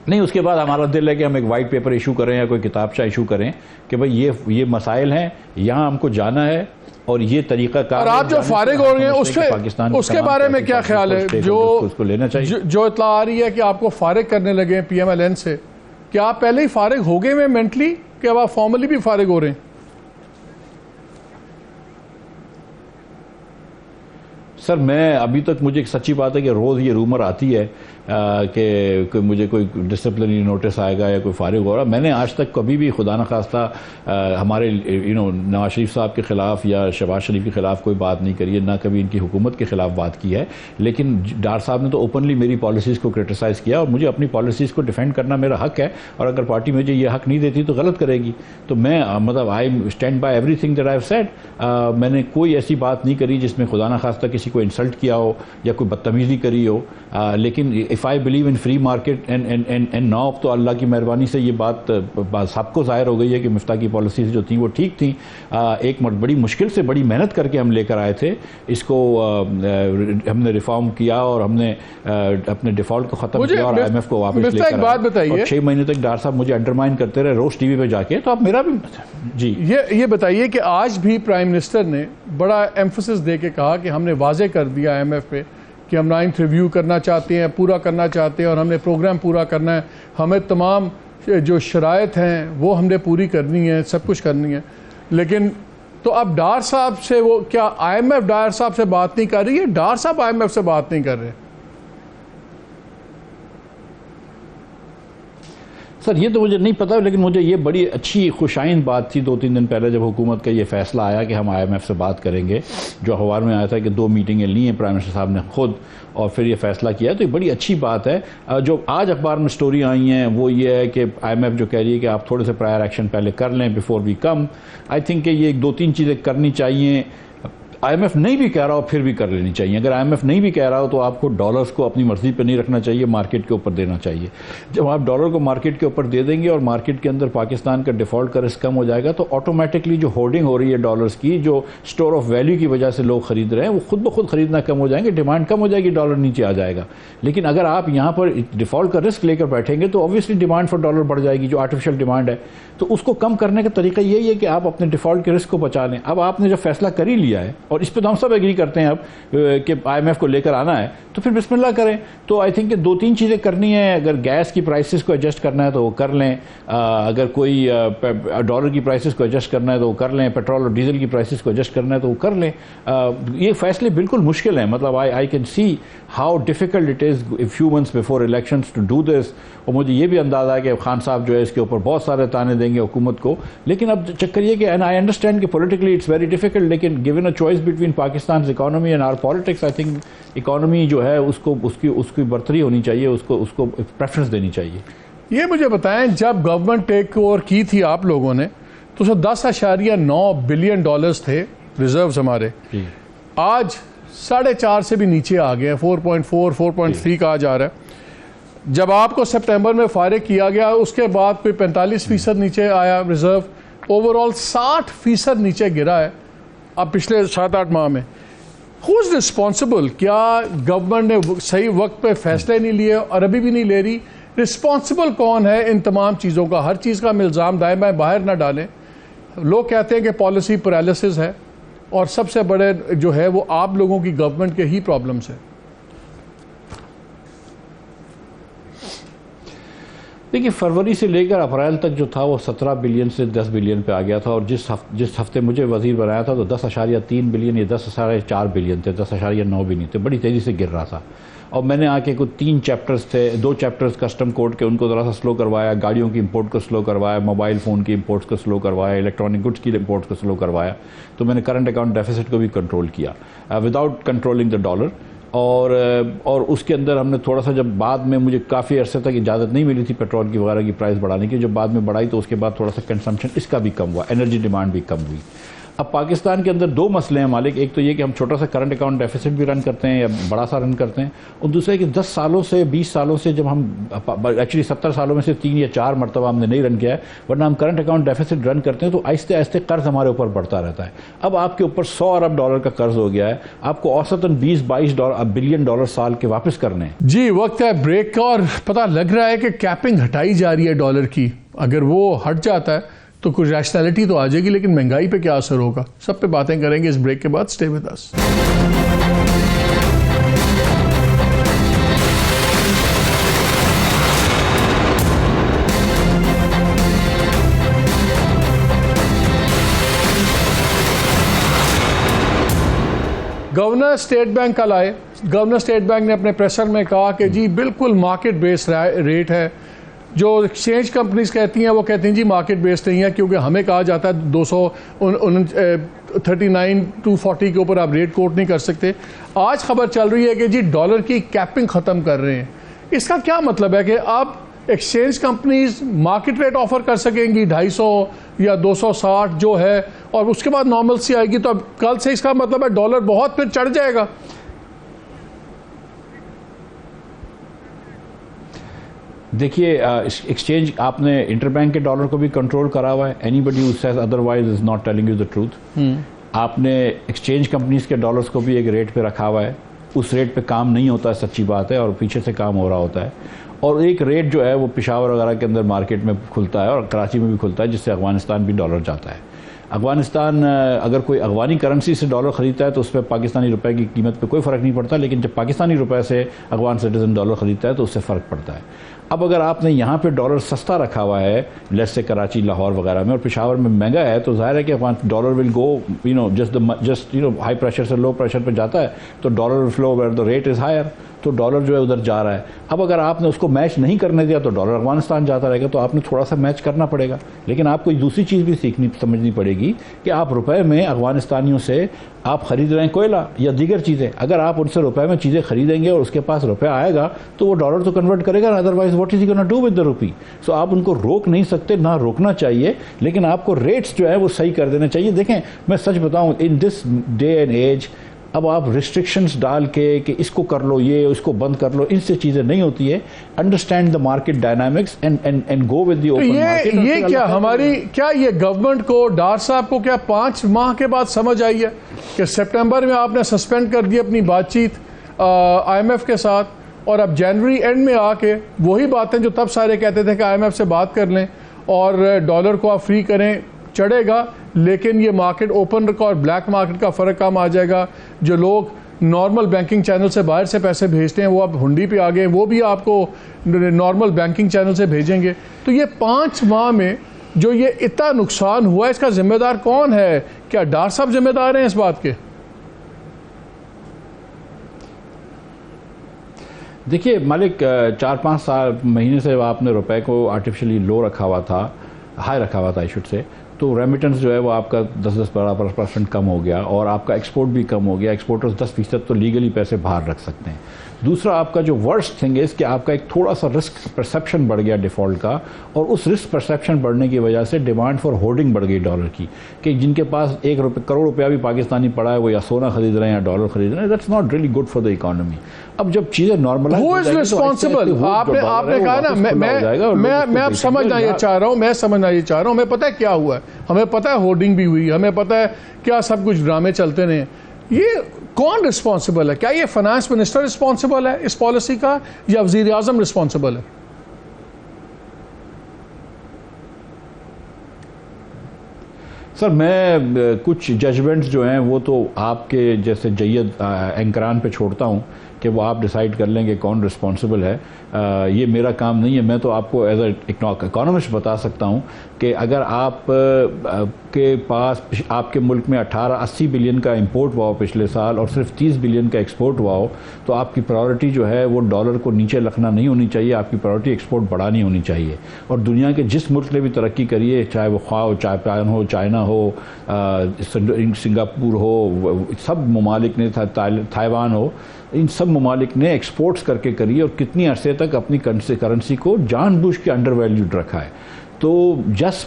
نہیں، اس کے بعد ہمارا دل ہے کہ ہم ایک وائٹ پیپر ایشو کریں یا کوئی کتابچہ ایشو کریں کہ بھئی یہ مسائل ہیں، یہاں ہم کو جانا ہے اور یہ طریقہ کار. اور آپ جو فارغ ہو رہے ہیں اس کے بارے میں کیا خیال ہے؟ جو اطلاع آ رہی ہے کہ آپ کو فارغ کرنے لگے ہیں پی ایم ایل این سے، کیا آپ پہلے ہی فارغ ہو گئے ہیں مینٹلی کہ اب آپ فارملی بھی فارغ ہو رہے ہیں؟ سر میں ابھی تک، مجھے ایک سچی بات ہے کہ روز یہ رومر آتی ہے کہ مجھے کوئی ڈسپلنری نوٹس آئے گا یا کوئی فارغ ہو رہا. میں نے آج تک کبھی بھی خدا نخواستہ ہمارے نواز شریف صاحب کے خلاف یا شہباز شریف کے خلاف کوئی بات نہیں کری ہے، نہ کبھی ان کی حکومت کے خلاف بات کی ہے. لیکن ڈار صاحب نے تو اوپنلی میری پالیسیز کو کرٹیسائز کیا اور مجھے اپنی پالیسیز کو ڈیفینڈ کرنا میرا حق ہے، اور اگر پارٹی مجھے یہ حق نہیں دیتی تو غلط کرے گی. تو میں مطلب I stand by every thing that I have said. میں نے کوئی ایسی بات نہیں کری جس میں خدا نخواستہ کسی کو انسلٹ کیا ہو یا کوئی بدتمیزی کری ہو. لیکن if I believe in free market and now تو اللہ کی مہربانی سے یہ بات سب کو ظاہر ہو گئی ہے کہ مفتاح کی پالیسیز جو تھیں وہ ٹھیک تھیں. ایک بڑی مشکل سے بڑی محنت کر کے ہم لے کر آئے تھے اس کو، ہم نے ریفارم کیا اور ہم نے اپنے ڈیفالٹ کو ختم کیا اور IMF کو واپس لے کر آئے. اور 6 مہینے تک ڈار صاحب مجھے انڈرمائن کرتے رہے روز ٹی وی پہ جا کے. تو آپ میرا بھی جی یہ بتائیے کہ آج بھی پرائم منسٹر نے بڑا ایمفسس دے کے کہا کہ ہم نے واضح کر دیا IMF پہ کہ ہم 9th ریویو کرنا چاہتے ہیں، پورا کرنا چاہتے ہیں اور ہم نے پروگرام پورا کرنا ہے، ہمیں تمام جو شرائط ہیں وہ ہم نے پوری کرنی ہے، سب کچھ کرنی ہے. لیکن تو اب ڈار صاحب سے وہ کیا IMF ڈار صاحب سے بات نہیں کر رہی ہے؟ ڈار صاحب IMF سے بات نہیں کر رہے؟ سر یہ تو مجھے نہیں پتا، لیکن مجھے یہ بڑی اچھی خوشائند بات تھی 2-3 دن پہلے جب حکومت کا یہ فیصلہ آیا کہ ہم IMF سے بات کریں گے. جو اخبار میں آیا تھا کہ 2 میٹنگیں لی ہیں پرائم منسٹر صاحب نے خود اور پھر یہ فیصلہ کیا، تو یہ بڑی اچھی بات ہے. جو آج اخبار میں سٹوری آئی ہیں وہ یہ ہے کہ IMF جو کہہ رہی ہے کہ آپ تھوڑے سے پرائر ایکشن پہلے کر لیں before we come. I think کہ یہ 2-3 چیزیں کرنی چاہیے. IMF نہیں بھی کہہ رہا ہو پھر بھی کر لینی چاہیے. اگر IMF نہیں بھی کہہ رہا ہو تو آپ کو ڈالرز کو اپنی مرضی پہ نہیں رکھنا چاہیے، مارکیٹ کے اوپر دینا چاہیے. جب آپ ڈالر کو مارکیٹ کے اوپر دے دیں گے اور مارکیٹ کے اندر پاکستان کا ڈیفالٹ کا رسک کم ہو جائے گا تو آٹومیٹکلی جو ہولڈنگ ہو رہی ہے ڈالرز کی، جو اسٹور آف ویلیو کی وجہ سے لوگ خرید رہے ہیں، وہ خود بخود خریدنا کم ہو جائیں گے، ڈیمانڈ کم ہو جائے گی، ڈالر نیچے آ جائے گا. لیکن اگر آپ یہاں پر ڈیفالٹ کا رسک لے کر بیٹھیں گے تو اوبیسلی ڈیمانڈ فار ڈالر بڑھ جائے گی، جو آرٹیفیشل ڈیمانڈ ہے. تو اس کو کم کرنے کا طریقہ یہی ہے کہ آپ اپنے ڈیفالٹ کے رسک کو بچا لیں. اب آپ نے جو فیصلہ کر ہی لیا ہے اور اس پہ تو ہم سب ایگری کرتے ہیں اب کہ IMF کو لے کر آنا ہے، تو پھر بسم اللہ کریں. تو آئی تھنک کہ 2-3 چیزیں کرنی ہیں. اگر گیس کی پرائسز کو ایڈجسٹ کرنا ہے تو وہ کر لیں، اگر کوئی ڈالر کی پرائسز کو ایڈجسٹ کرنا ہے تو وہ کر لیں، پیٹرول اور ڈیزل کی پرائسز کو ایڈجسٹ کرنا ہے تو وہ کر لیں. یہ فیصلے بالکل مشکل ہیں. مطلب I can see how difficult it is few months before elections to do this. اور مجھے یہ بھی اندازہ ہے کہ خان صاحب جو ہے اس کے اوپر بہت سارے تانے دیں گے حکومت کو. لیکن اب چکر یہ کہ آئی انڈرسٹینڈ کہ پولیٹیکلی اٹس ویری ڈیفیکلٹ، لیکن given a choice between Pakistan economy and or politics, I think economy جو ہے اس کی برتری ہونی چاہیے، اس کو پریفرنس دینی چاہیے. یہ مجھے بتائیں، جب گورنمنٹ ٹیک اوور کی تھی آپ لوگوں نے تو 10.9 بلین ڈالرز تھے ریزروز ہمارے. آج 4.5 سے بھی نیچے آ گئے ہیں، 4.4 4.3 کہا جا رہا ہے. جب آپ کو سپٹمبر میں فارغ کیا گیا اس کے بعد پھر 45% نیچے آیا ریزرو، اوور آل 60% نیچے گرا ہے اب پچھلے 7-8 ماہ میں. ہو از رسپانسبل؟ کیا گورنمنٹ نے صحیح وقت پہ فیصلے نہیں لیے اور ابھی بھی نہیں لے رہی؟ رسپانسبل کون ہے ان تمام چیزوں کا؟ ہر چیز کا الزام دائیں بائیں باہر نہ ڈالیں. لوگ کہتے ہیں کہ پالیسی پیرالسس ہے اور سب سے بڑے جو ہے وہ آپ لوگوں کی گورنمنٹ کے ہی پرابلمس ہیں. دیکھیے فروری سے لے کر اپریل تک جو تھا وہ 17 بلین سے 10 بلین پہ آ گیا تھا، اور جس ہفتے مجھے وزیر بنایا تھا تو 10.3 بلین یا 10.4 بلین تھے، 10.9 بھی نہیں تھے. بڑی تیزی سے گر رہا تھا. اور میں نے آ کے کوئی 3 چیپٹرز تھے، 2 چیپٹرز کسٹم کوڈ کے، ان کو ذرا سا سلو کروایا، گاڑیوں کی امپورٹ کو سلو کروایا، موبائل فون کی امپورٹس کو سلو کروایا، الیکٹرانک گڈس کی امپورٹس کو سلو کروایا. تو میں نے کرنٹ اکاؤنٹ ڈیفیسٹ کو بھی کنٹرول کیا وداؤٹ کنٹرولنگ دا ڈالر. اور اس کے اندر ہم نے تھوڑا سا، جب بعد میں مجھے کافی عرصے تک اجازت نہیں ملی تھی پیٹرول کی وغیرہ کی پرائز بڑھانے کی، جب بعد میں بڑھائی تو اس کے بعد تھوڑا سا کنزمپشن اس کا بھی کم ہوا، انرجی ڈیمانڈ بھی کم ہوئی. اب پاکستان کے اندر 2 مسئلے ہیں مالک. ایک تو یہ کہ ہم چھوٹا سا کرنٹ اکاؤنٹ ڈیفیسٹ بھی رن کرتے ہیں یا بڑا سا رن کرتے ہیں، اور دوسرا کہ 10 سالوں سے 20 سالوں سے جب ہم ایکچولی 70 سالوں میں سے 3 یا 4 مرتبہ ہم نے نہیں رن کیا ہے، ورنہ ہم کرنٹ اکاؤنٹ ڈیفیسٹ رن کرتے ہیں تو آہستہ آہستہ قرض ہمارے اوپر بڑھتا رہتا ہے. اب آپ کے اوپر 100 ارب ڈالر کا قرض ہو گیا ہے، آپ کو اوسطاً 20-22 بلین ڈالر سال کے واپس کرنے ہیں. جی وقت ہے بریک کا، اور پتہ لگ رہا ہے کہ کیپنگ ہٹائی جا رہی ہے ڈالر کی. اگر وہ ہٹ جاتا ہے تو کچھ ریشنلٹی تو آ جائے گی، لیکن مہنگائی پہ کیا اثر ہوگا، سب پہ باتیں کریں گے اس بریک کے بعد. Stay with us. Governor State Bank کل آئے. گورنر اسٹیٹ بینک نے اپنے پریسر میں کہا کہ جی بالکل مارکیٹ بیس ریٹ ہے. جو ایکسچینج کمپنیز کہتی ہیں وہ کہتی ہیں جی مارکیٹ بیس نہیں ہے، کیونکہ ہمیں کہا جاتا ہے 239-240 کے اوپر آپ ریٹ کوٹ نہیں کر سکتے. آج خبر چل رہی ہے کہ جی ڈالر کی کیپنگ ختم کر رہے ہیں. اس کا کیا مطلب ہے کہ آپ exchange companies market rate offer کر سکیں گی 250 یا 260 جو ہے، اور اس کے بعد نارمل سی آئے گی. تو اب کل سے اس کا مطلب ہے ڈالر بہت پھر چڑھ جائے گا. دیکھیے ایکسچینج، آپ نے انٹر بینک کے ڈالر کو بھی کنٹرول کرا ہوا ہے. Anybody who says otherwise is not telling you the truth. آپ نے ایکسچینج کمپنیز کے ڈالرز کو بھی ایک ریٹ پہ رکھا ہوا ہے، اس ریٹ پہ کام نہیں ہوتا ہے، سچی بات ہے، اور پیچھے سے کام ہو رہا ہوتا ہے. اور ایک ریٹ جو ہے وہ پشاور وغیرہ کے اندر مارکیٹ میں کھلتا ہے اور کراچی میں بھی کھلتا ہے، جس سے افغانستان بھی ڈالر جاتا ہے. افغانستان اگر کوئی افغانی کرنسی سے ڈالر خریدتا ہے تو اس پہ پاکستانی روپے کی قیمت پہ کوئی فرق نہیں پڑتا، لیکن جب پاکستانی روپے سے افغان سٹیزن ڈالر خریدتا ہے تو اس سے فرق پڑتا ہے. اب اگر آپ نے یہاں پہ ڈالر سستا رکھا ہوا ہے لیس سے کراچی، لاہور وغیرہ میں، اور پشاور میں مہنگا ہے، تو ظاہر ہے کہ dollar will go just high pressure سے لو پریشر پہ جاتا ہے، تو dollar will flow where the rate is higher, تو ڈالر جو ہے ادھر جا رہا ہے. اب اگر آپ نے اس کو میچ نہیں کرنے دیا تو ڈالر افغانستان جاتا رہے گا. تو آپ نے تھوڑا سا میچ کرنا پڑے گا. لیکن آپ کو ایک دوسری چیز بھی سیکھنی سمجھنی پڑے گی کہ آپ روپے میں افغانستانیوں سے آپ خرید رہے ہیں کوئلہ یا دیگر چیزیں، اگر آپ ان سے روپے میں چیزیں خریدیں گے اور اس کے پاس روپے آئے گا تو وہ ڈالر تو کنورٹ کرے گا، otherwise what is he gonna do with the rupee. So آپ ان کو روک نہیں سکتے، نہ روکنا چاہیے، لیکن آپ کو ریٹس جو ہے وہ صحیح کر دینے چاہیے. دیکھیں میں سچ بتاؤں، ان دس ڈے اینڈ ایج اب آپ ریسٹرکشنز ڈال کے کہ اس کو کر لو، یہ اس کو بند کر لو، ان سے چیزیں نہیں ہوتی ہے. Understand the market dynamics and go with the open market. یہ کیا ہماری کیا یہ گورنمنٹ کو، ڈار صاحب کو کیا 5 ماہ کے بعد سمجھ آئی ہے کہ سپٹمبر میں آپ نے سسپینڈ کر دی اپنی بات چیت آئی ایم ایف کے ساتھ، اور اب جنوری اینڈ میں آ کے وہی باتیں جو تب سارے کہتے تھے کہ آئی ایم ایف سے بات کر لیں اور ڈالر کو آپ فری کریں، چڑھے گا، لیکن یہ مارکیٹ اوپن کا اور بلیک مارکیٹ کا فرق کم آ جائے گا. جو لوگ نارمل بینکنگ چینل سے باہر سے پیسے بھیجتے ہیں وہ اب ہنڈی پہ آ گئے، وہ بھی آپ کو نارمل بینکنگ چینل سے بھیجیں گے. تو یہ 5 ماہ میں جو یہ اتنا نقصان ہوا ہے، اس کا ذمہ دار کون ہے؟ کیا ڈار صاحب ذمہ دار ہیں اس بات کے؟ دیکھیے مالک، 4-5 مہینے سے آپ نے روپے کو آرٹیفیشلی لو رکھا ہوا تھا، ہائی رکھا ہوا تھا آئی شوڈ سے، تو ریمیٹنس جو ہے وہ آپ کا 10-12% کم ہو گیا، اور آپ کا ایکسپورٹ بھی کم ہو گیا. ایکسپورٹرز 10% تو لیگلی پیسے باہر رکھ سکتے ہیں. دوسرا آپ کا جو ورسٹ تھنگ ہے کہ آپ کا ایک تھوڑا سا رسک پرسیپشن بڑھ گیا ڈیفالٹ کا، اور اس رسک پرسیپشن بڑھنے کی وجہ سے ڈیمانڈ فار ہولڈنگ بڑھ گئی ڈالر کی، کہ جن کے پاس 1 کروڑ روپیہ بھی پاکستانی پڑا ہے وہ یا سونا خرید رہے ہیں یا ڈالر خرید رہے ہیں. That's not really good for the economy. اب جب چیزیں نارمل Who is responsible؟ آپ نے کہا نا، میں اب سمجھنا یہ چاہ رہا ہوں، ہمیں پتہ ہے کیا ہوا ہے، ہمیں پتہ ہے ہولڈنگ بھی ہوئی، ہمیں پتہ ہے کیا سب کچھ ڈرامے چلتے رہے. یہ کون رسپانسبل ہے؟ کیا یہ فائنانس منسٹر رسپانسبل ہے اس پالیسی کا، یا وزیر اعظم رسپانسبل ہے؟ سر میں کچھ ججمنٹس جو ہیں وہ تو آپ کے جیسے جید اینکران پہ چھوڑتا ہوں کہ وہ آپ ڈیسائیڈ کر لیں کہ کون رسپانسبل ہے. یہ میرا کام نہیں ہے. میں تو آپ کو ایز اے اکانومسٹ بتا سکتا ہوں کہ اگر آپ کے پاس آپ کے ملک میں 80 بلین کا امپورٹ ہوا ہو پچھلے سال اور صرف 30 بلین کا ایکسپورٹ ہوا ہو تو آپ کی پرائیورٹی جو ہے وہ ڈالر کو نیچے رکھنا نہیں ہونی چاہیے. آپ کی پرائیورٹی ایکسپورٹ بڑھانی ہونی چاہیے. اور دنیا کے جس ملک نے بھی ترقی کری ہے, چاہے وہ خواہ ہو, جاپان ہو, چائنا ہو, سنگاپور ہو, سب ممالک نے, تائیوان ہو, ان سب ممالک نے ایکسپورٹس کر کے کری اور کتنی عرصے تک اپنی کرنسی کو جان بوجھ کے انڈر ویلیوڈ رکھا ہے. تو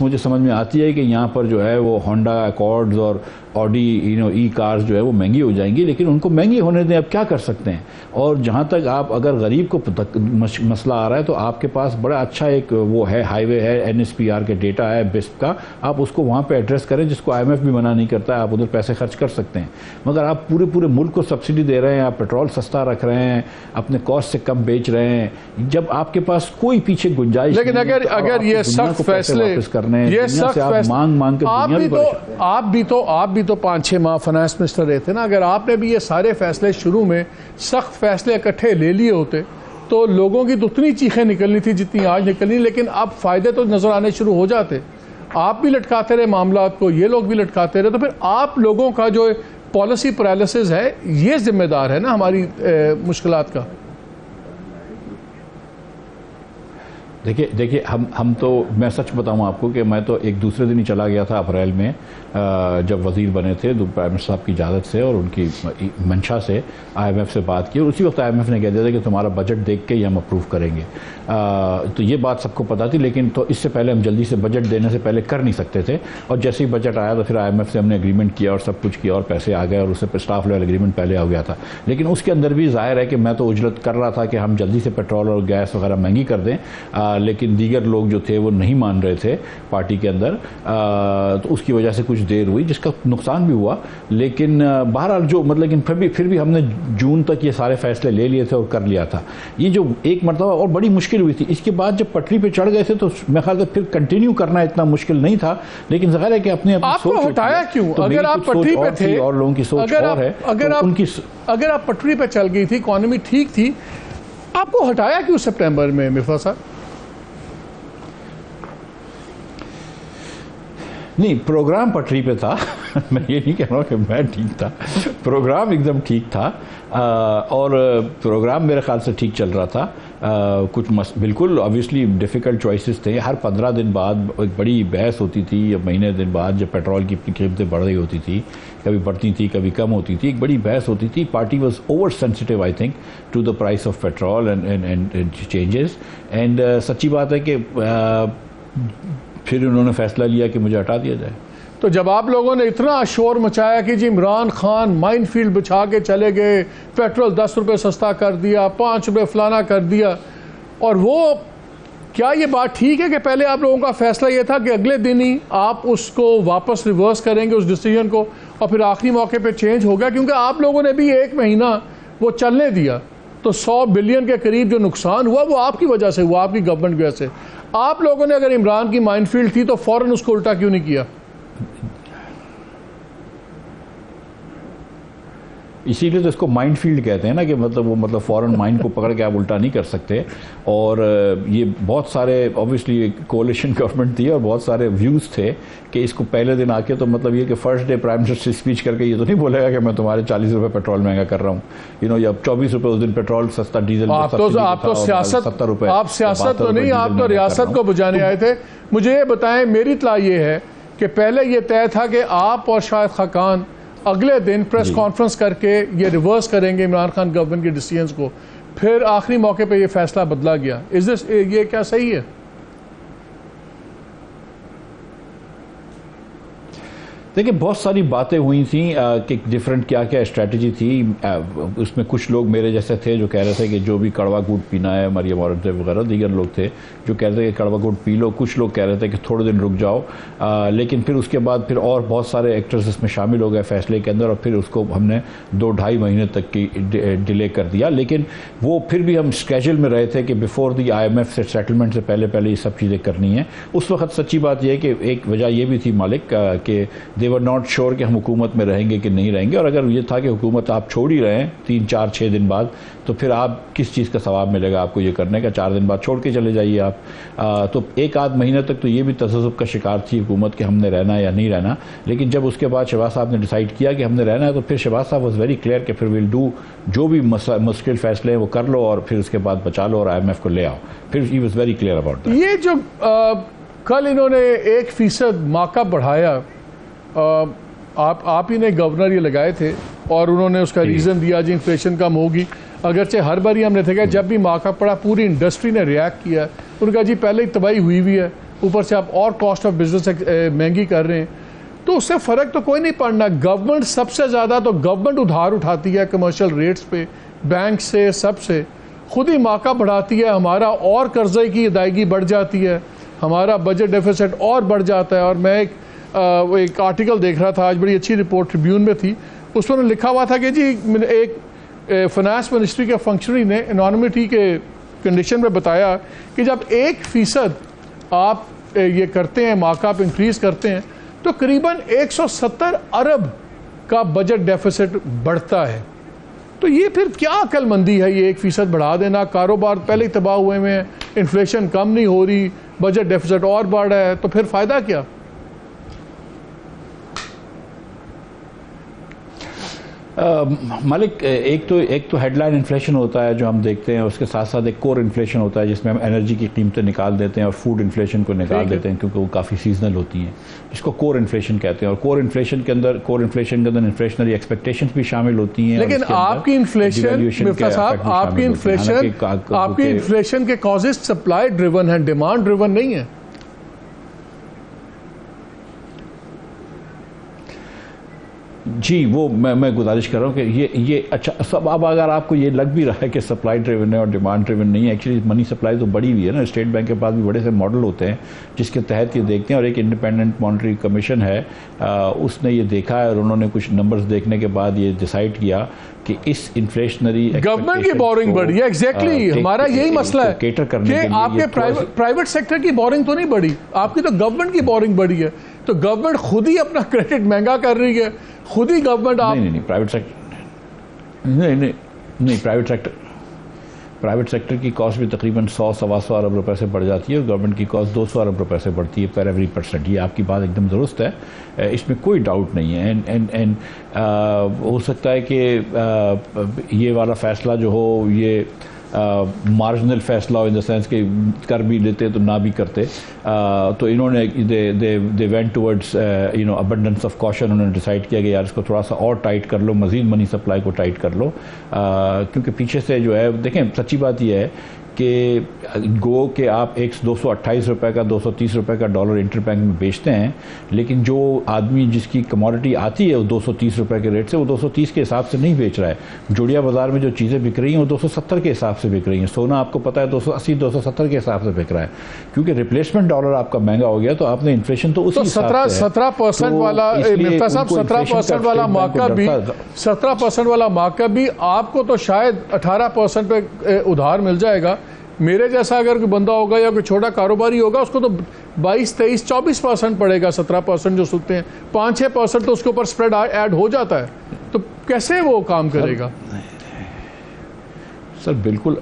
مجھے سمجھ میں آتی ہے کہ یہاں پر جو ہے وہ ہونڈا اکارڈز اور آڈی ای کارز جو ہے وہ مہنگی ہو جائیں گی, لیکن ان کو مہنگی ہونے دیں, اب کیا کر سکتے ہیں. اور جہاں تک آپ اگر غریب کو مسئلہ آ رہا ہے تو آپ کے پاس بڑا اچھا ایک وہ ہے, ہائی وے ہے, NSPR کے ڈیٹا ہے بسپ کا, آپ اس کو وہاں پہ ایڈریس کریں, جس کو IMF بھی منع نہیں کرتا ہے. آپ ادھر پیسے خرچ کر سکتے ہیں, مگر آپ پورے ملک کو سبسڈی دے رہے ہیں, آپ پیٹرول سستا رکھ رہے ہیں, اپنے کاسٹ سے کم بیچ رہے ہیں, جب آپ کے پاس کوئی پیچھے گنجائش. لیکن اگر یہ سخت فیصلے, یہ سخت فیصلے, آپ بھی تو 5-6 ماہ فائنانس منسٹر رہے تھے نا, اگر آپ نے بھی یہ سارے فیصلے شروع میں سخت فیصلے اکٹھے لے لیے ہوتے تو لوگوں کی تو اتنی چیخیں نکلنی تھی جتنی آج نکلنی, لیکن اب فائدے تو نظر آنے شروع ہو جاتے. آپ بھی لٹکاتے رہے معاملات کو, یہ لوگ بھی لٹکاتے رہے, تو پھر آپ لوگوں کا جو پالیسی پیرالائسس ہے یہ ذمہ دار ہے نا ہماری مشکلات کا. دیکھیے ہم تو, میں سچ بتاؤں آپ کو کہ میں تو ایک دوسرے دن ہی چلا گیا تھا اپریل میں جب وزیر بنے تھے, پرائم منسٹر صاحب کی اجازت سے اور ان کی منشا سے IMF سے بات کی, اور اسی وقت IMF نے کہہ دیا تھا کہ تمہارا بجٹ دیکھ کے ہی ہم اپروو کریں گے. تو یہ بات سب کو پتا تھی, لیکن تو اس سے پہلے ہم جلدی سے بجٹ دینے سے پہلے کر نہیں سکتے تھے, اور جیسے ہی بجٹ آیا تو پھر IMF سے ہم نے اگریمنٹ کیا اور سب کچھ کیا اور پیسے آ گئے, اور اس سے اسٹاف لیول اگریمنٹ پہلے ہو گیا تھا. لیکن اس کے اندر بھی ظاہر ہے کہ میں تو اجرت کر رہا تھا کہ ہم جلدی سے پیٹرول اور گیس وغیرہ مہنگی کر دیں, لیکن دیگر لوگ جو تھے وہ نہیں مان رہے تھے پارٹی کے اندر, تو اس کی وجہ سے کچھ دیر ہوئی جس کا نقصان بھی ہوا. لیکن بہرحال جو لیکن پھر بھی ہم نے جون تک یہ سارے فیصلے لے لیے تھے اور کر لیا تھا. یہ جو ایک مرتبہ اور بڑی مشکل ہوئی تھی, اس کے بعد جب پٹری پہ چڑھ گئے تھے تو میں خیال پھر کنٹینیو کرنا اتنا مشکل نہیں تھا, لیکن ظاہر ہے کہ اپنے آپ کو ہٹایا کیوں؟ اگر آپ پٹری پہ تھے اور لوگوں کی سوچ اور ہے, اگر آپ پٹری پہ چل گئی تھی, اکانومی ٹھیک تھی, آپ کو ہٹایا کیوں سپٹمبر میں مرزا صاحب؟ نہیں, پروگرام پٹری پہ تھا. میں یہ نہیں کہہ رہا ہوں کہ میں ٹھیک تھا, پروگرام ایک دم ٹھیک تھا, اور پروگرام میرے خیال سے ٹھیک چل رہا تھا. کچھ بالکل آبویسلی ڈیفیکلٹ چوائسز تھے. ہر 15 دن بعد ایک بڑی بحث ہوتی تھی, یا مہینے دن بعد جب پیٹرول کی قیمتیں بڑھ رہی ہوتی تھی, کبھی بڑھتی تھی کبھی کم ہوتی تھی, ایک بڑی بحث ہوتی تھی. Party was oversensitive I think to the price of petrol and changes. And سچی بات ہے کہ پھر انہوں نے فیصلہ لیا کہ مجھے ہٹا دیا جائے. تو جب آپ لوگوں نے اتنا شور مچایا کہ جی عمران خان مائن فیلڈ بچھا کے چلے گئے, پیٹرول 10 روپے سستا کر دیا, 5 روپے فلانا کر دیا, اور وہ کیا یہ بات ٹھیک ہے کہ پہلے آپ لوگوں کا فیصلہ یہ تھا کہ اگلے دن ہی آپ اس کو واپس ریورس کریں گے اس ڈیسیجن کو, اور پھر آخری موقع پہ چینج ہو گیا کیونکہ آپ لوگوں نے بھی 1 مہینہ وہ چلنے دیا, تو 100 بلین کے قریب جو نقصان ہوا وہ آپ کی وجہ سے ہوا, آپ کی گورنمنٹ کی وجہ سے. آپ لوگوں نے اگر عمران کی مائن فیلڈ تھی تو فوراً اس کو الٹا کیوں نہیں کیا؟ اسی لیے تو اس کو مائنڈ فیلڈ کہتے ہیں نا, کہ وہ فوراً مائنڈ کو پکڑ کے آپ الٹا نہیں کر سکتے. اور یہ بہت سارے آبویسلی کولیشن گورنمنٹ تھی اور بہت سارے ویوز تھے کہ اس کو پہلے دن آ کے تو یہ کہ فرسٹ ڈے پرائم منسٹر سے اسپیچ کر کے یہ تو نہیں بولے گا کہ میں تمہارے 40 روپے پیٹرول مہنگا کر رہا ہوں, یا 24 روپے اس دن پیٹرول سستا, ڈیزل آپ تو سیاست, آپ سیاست تو نہیں, آپ تو ریاست کو بجانے آئے تھے. مجھے یہ بتائیں, میری اطلاع یہ ہے کہ پہلے یہ طے تھا کہ آپ اور شاہد خاقان اگلے دن پریس کانفرنس کر کے یہ ریورس کریں گے عمران خان گورنمنٹ کے ڈیسیجنز کو, پھر آخری موقع پہ یہ فیصلہ بدلا گیا. یہ کیا صحیح ہے؟ دیکھیں بہت ساری باتیں ہوئی تھیں کہ ڈفرینٹ کیا کیا اسٹریٹجی تھی. اس میں کچھ لوگ میرے جیسے تھے جو کہہ رہے تھے کہ جو بھی کڑوا گوٹ پینا ہے, مریم اورنگزیب وغیرہ دیگر لوگ تھے جو کہہ رہے تھے کہ کڑوا گوٹ پی لو. کچھ لوگ کہہ رہے تھے کہ تھوڑے دن رک جاؤ, لیکن پھر اس کے بعد پھر اور بہت سارے ایکٹرز اس میں شامل ہو گئے فیصلے کے اندر, اور پھر اس کو ہم نے 2-2.5 مہینے تک کی ڈیلے کر دیا. لیکن وہ پھر بھی ہم اسکیجول میں رہے تھے کہ بیفور دی IMF سے سیٹلمنٹ سے پہلے یہ سب چیزیں کرنی ہیں. اس وقت سچی بات یہ ہے کہ ایک وجہ یہ بھی تھی مالک کہ they were not sure کہ ہم حکومت میں رہیں گے کہ نہیں رہیں گے, اور اگر یہ تھا کہ حکومت آپ چھوڑ ہی رہے ہیں 3, 4, 6 دن بعد, تو پھر آپ کس چیز کا ثواب ملے گا آپ کو یہ کرنے کا؟ 4 دن بعد چھوڑ کے چلے جائیے آپ. تو 1 آدھ مہینہ تک تو یہ بھی تذبذب کا شکار تھی حکومت کہ ہم نے رہنا یا نہیں رہنا, لیکن جب اس کے بعد شہباز صاحب نے ڈیسائیڈ کیا کہ ہم نے رہنا ہے, تو پھر شہباز صاحب واز ویری کلیئر کہ پھر ویل ڈو, جو بھی مشکل فیصلے ہیں وہ کر لو اور پھر اس کے بعد بچا لو اور IMF کو لے آؤ. پھر he was very clear about that. یہ جو کل انہوں نے 1% مارک اپ بڑھایا, آپ ہی نے گورنر یہ لگائے تھے اور انہوں نے اس کا ریزن دیا جی انفلیشن کم ہوگی, اگرچہ ہر بار ہم نے دیکھا جب بھی مارک اپ پڑا پوری انڈسٹری نے ریئیکٹ کیا. انہوں نے کہا جی پہلے ہی تباہی ہوئی ہے, اوپر سے آپ اور کاسٹ آف بزنس مہنگی کر رہے ہیں, تو اس سے فرق تو کوئی نہیں پڑنا. گورنمنٹ سب سے زیادہ تو گورنمنٹ ادھار اٹھاتی ہے کمرشل ریٹس پہ, بینک سے, سب سے خود ہی مارک اپ بڑھاتی ہے, ہمارا اور قرضے کی ادائیگی بڑھ جاتی ہے, ہمارا بجٹ ڈیفیسٹ اور بڑھ جاتا ہے. اور میں ایک آرٹیکل دیکھ رہا تھا آج, بڑی اچھی رپورٹ ٹریبیون میں تھی, اس میں لکھا ہوا تھا کہ جی ایک فائنانس منسٹری کے فنکشنری نے انانیمٹی کے کنڈیشن میں بتایا کہ جب 1% آپ یہ کرتے ہیں مارک اپ انکریز کرتے ہیں تو قریباً 170 ارب کا بجٹ ڈیفیسٹ بڑھتا ہے. تو یہ پھر کیا عقل مندی ہے یہ 1% بڑھا دینا؟ کاروبار پہلے ہی تباہ ہوئے ہیں, انفلیشن کم نہیں ہو رہی, بجٹ ڈیفیسٹ اور بڑھ رہا ہے, تو پھر فائدہ کیا؟ مالک, ایک تو ہیڈ لائن انفلیشن ہوتا ہے جو ہم دیکھتے ہیں, اس کے ساتھ ساتھ ایک کور انفلیشن ہوتا ہے جس میں ہم انرجی کی قیمتیں نکال دیتے ہیں اور فوڈ انفلیشن کو نکال دیتے ہیں کیونکہ وہ کافی سیزنل ہوتی ہیں, جس کو کور انفلیشن کہتے ہیں. اور کور انفلیشن کے اندر انفلیشنری ایکسپیکٹیشنز بھی شامل ہوتی ہیں. لیکن آپ کی انفلیشن کے کازز سپلائی ڈریون ہیں, ڈیمانڈ ڈریون نہیں ہے. جی وہ میں گزارش کر رہا ہوں کہ یہ اچھا سب. اب اگر آپ کو یہ لگ بھی رہا ہے کہ سپلائی ڈریون ہے اور ڈیمانڈ ڈریون نہیں ہے, ایکچولی منی سپلائی تو بڑی ہوئی ہے نا. اسٹیٹ بینک کے پاس بھی بڑے سے ماڈل ہوتے ہیں جس کے تحت یہ دیکھتے ہیں, اور ایک انڈیپینڈنٹ مانیٹری کمیشن ہے, اس نے یہ دیکھا ہے اور انہوں نے کچھ نمبرز دیکھنے کے بعد یہ ڈیسائیڈ کیا کہ اس انفلیشنری گورنمنٹ کی بورنگ بڑھی ہے. ایگزیکٹلی ہمارا یہی مسئلہ ہے کہ آپ کے پرائیویٹ سیکٹر کی بورنگ تو نہیں بڑھی, آپ کی تو گورنمنٹ کی بورنگ بڑھی ہے. تو گورنمنٹ خود ہی اپنا کریڈٹ مہنگا کر رہی ہے, خود ہی گورنمنٹ. نہیں پرائیویٹ سیکٹر نہیں پرائیویٹ سیکٹر کی کاسٹ بھی تقریباً 100-125 ارب روپے سے بڑھ جاتی ہے, اور گورنمنٹ کی کاسٹ 200 ارب روپے سے بڑھتی ہے پر ایوری پرسنٹ. یہ آپ کی بات ایک دم درست ہے, اس میں کوئی ڈاؤٹ نہیں ہے. اینڈ ہو سکتا ہے کہ یہ والا فیصلہ جو ہو یہ مارجنل فیصلہ ہو, ان دا سینس کہ کر بھی لیتے تو نہ بھی کرتے. تو انہوں نے they went towards abundance of caution. انہوں نے ڈیسائیڈ کیا کہ یار اس کو تھوڑا سا اور ٹائٹ کر لو, مزید منی سپلائی کو ٹائٹ کر لو, کیونکہ پیچھے سے جو ہے دیکھیں سچی بات یہ ہے کہ گو کہ آپ 228 روپے کا 230 روپے کا ڈالر انٹر بینک میں بیچتے ہیں, لیکن جو آدمی جس کی کموڈٹی آتی ہے وہ 230 روپے کے ریٹ سے, وہ 230 کے حساب سے نہیں بیچ رہا ہے. جوڑیا بازار میں جو چیزیں بک رہی ہیں وہ 270 کے حساب سے بک رہی ہیں. سونا آپ کو پتہ ہے 280-270 کے حساب سے بک رہا ہے, کیونکہ ریپلیسمنٹ ڈالر آپ کا مہنگا ہو گیا, تو آپ نے انفلیشن تو اسی حساب سے 17% والا 17% والا مارکا بھی 17% والا مارکا بھی آپ کو تو شاید 18% پہ ادھار مل جائے گا. میرے جیسا اگر کوئی بندہ ہوگا یا کوئی چھوٹا کاروباری ہوگا اس کو تو 22-23-24% پڑے گا. 17% جو سکتے ہیں 5-6% تو اس کے اوپر سپریڈ ایڈ ہو جاتا ہے, تو کیسے وہ کام کرے گا؟ سر بالکل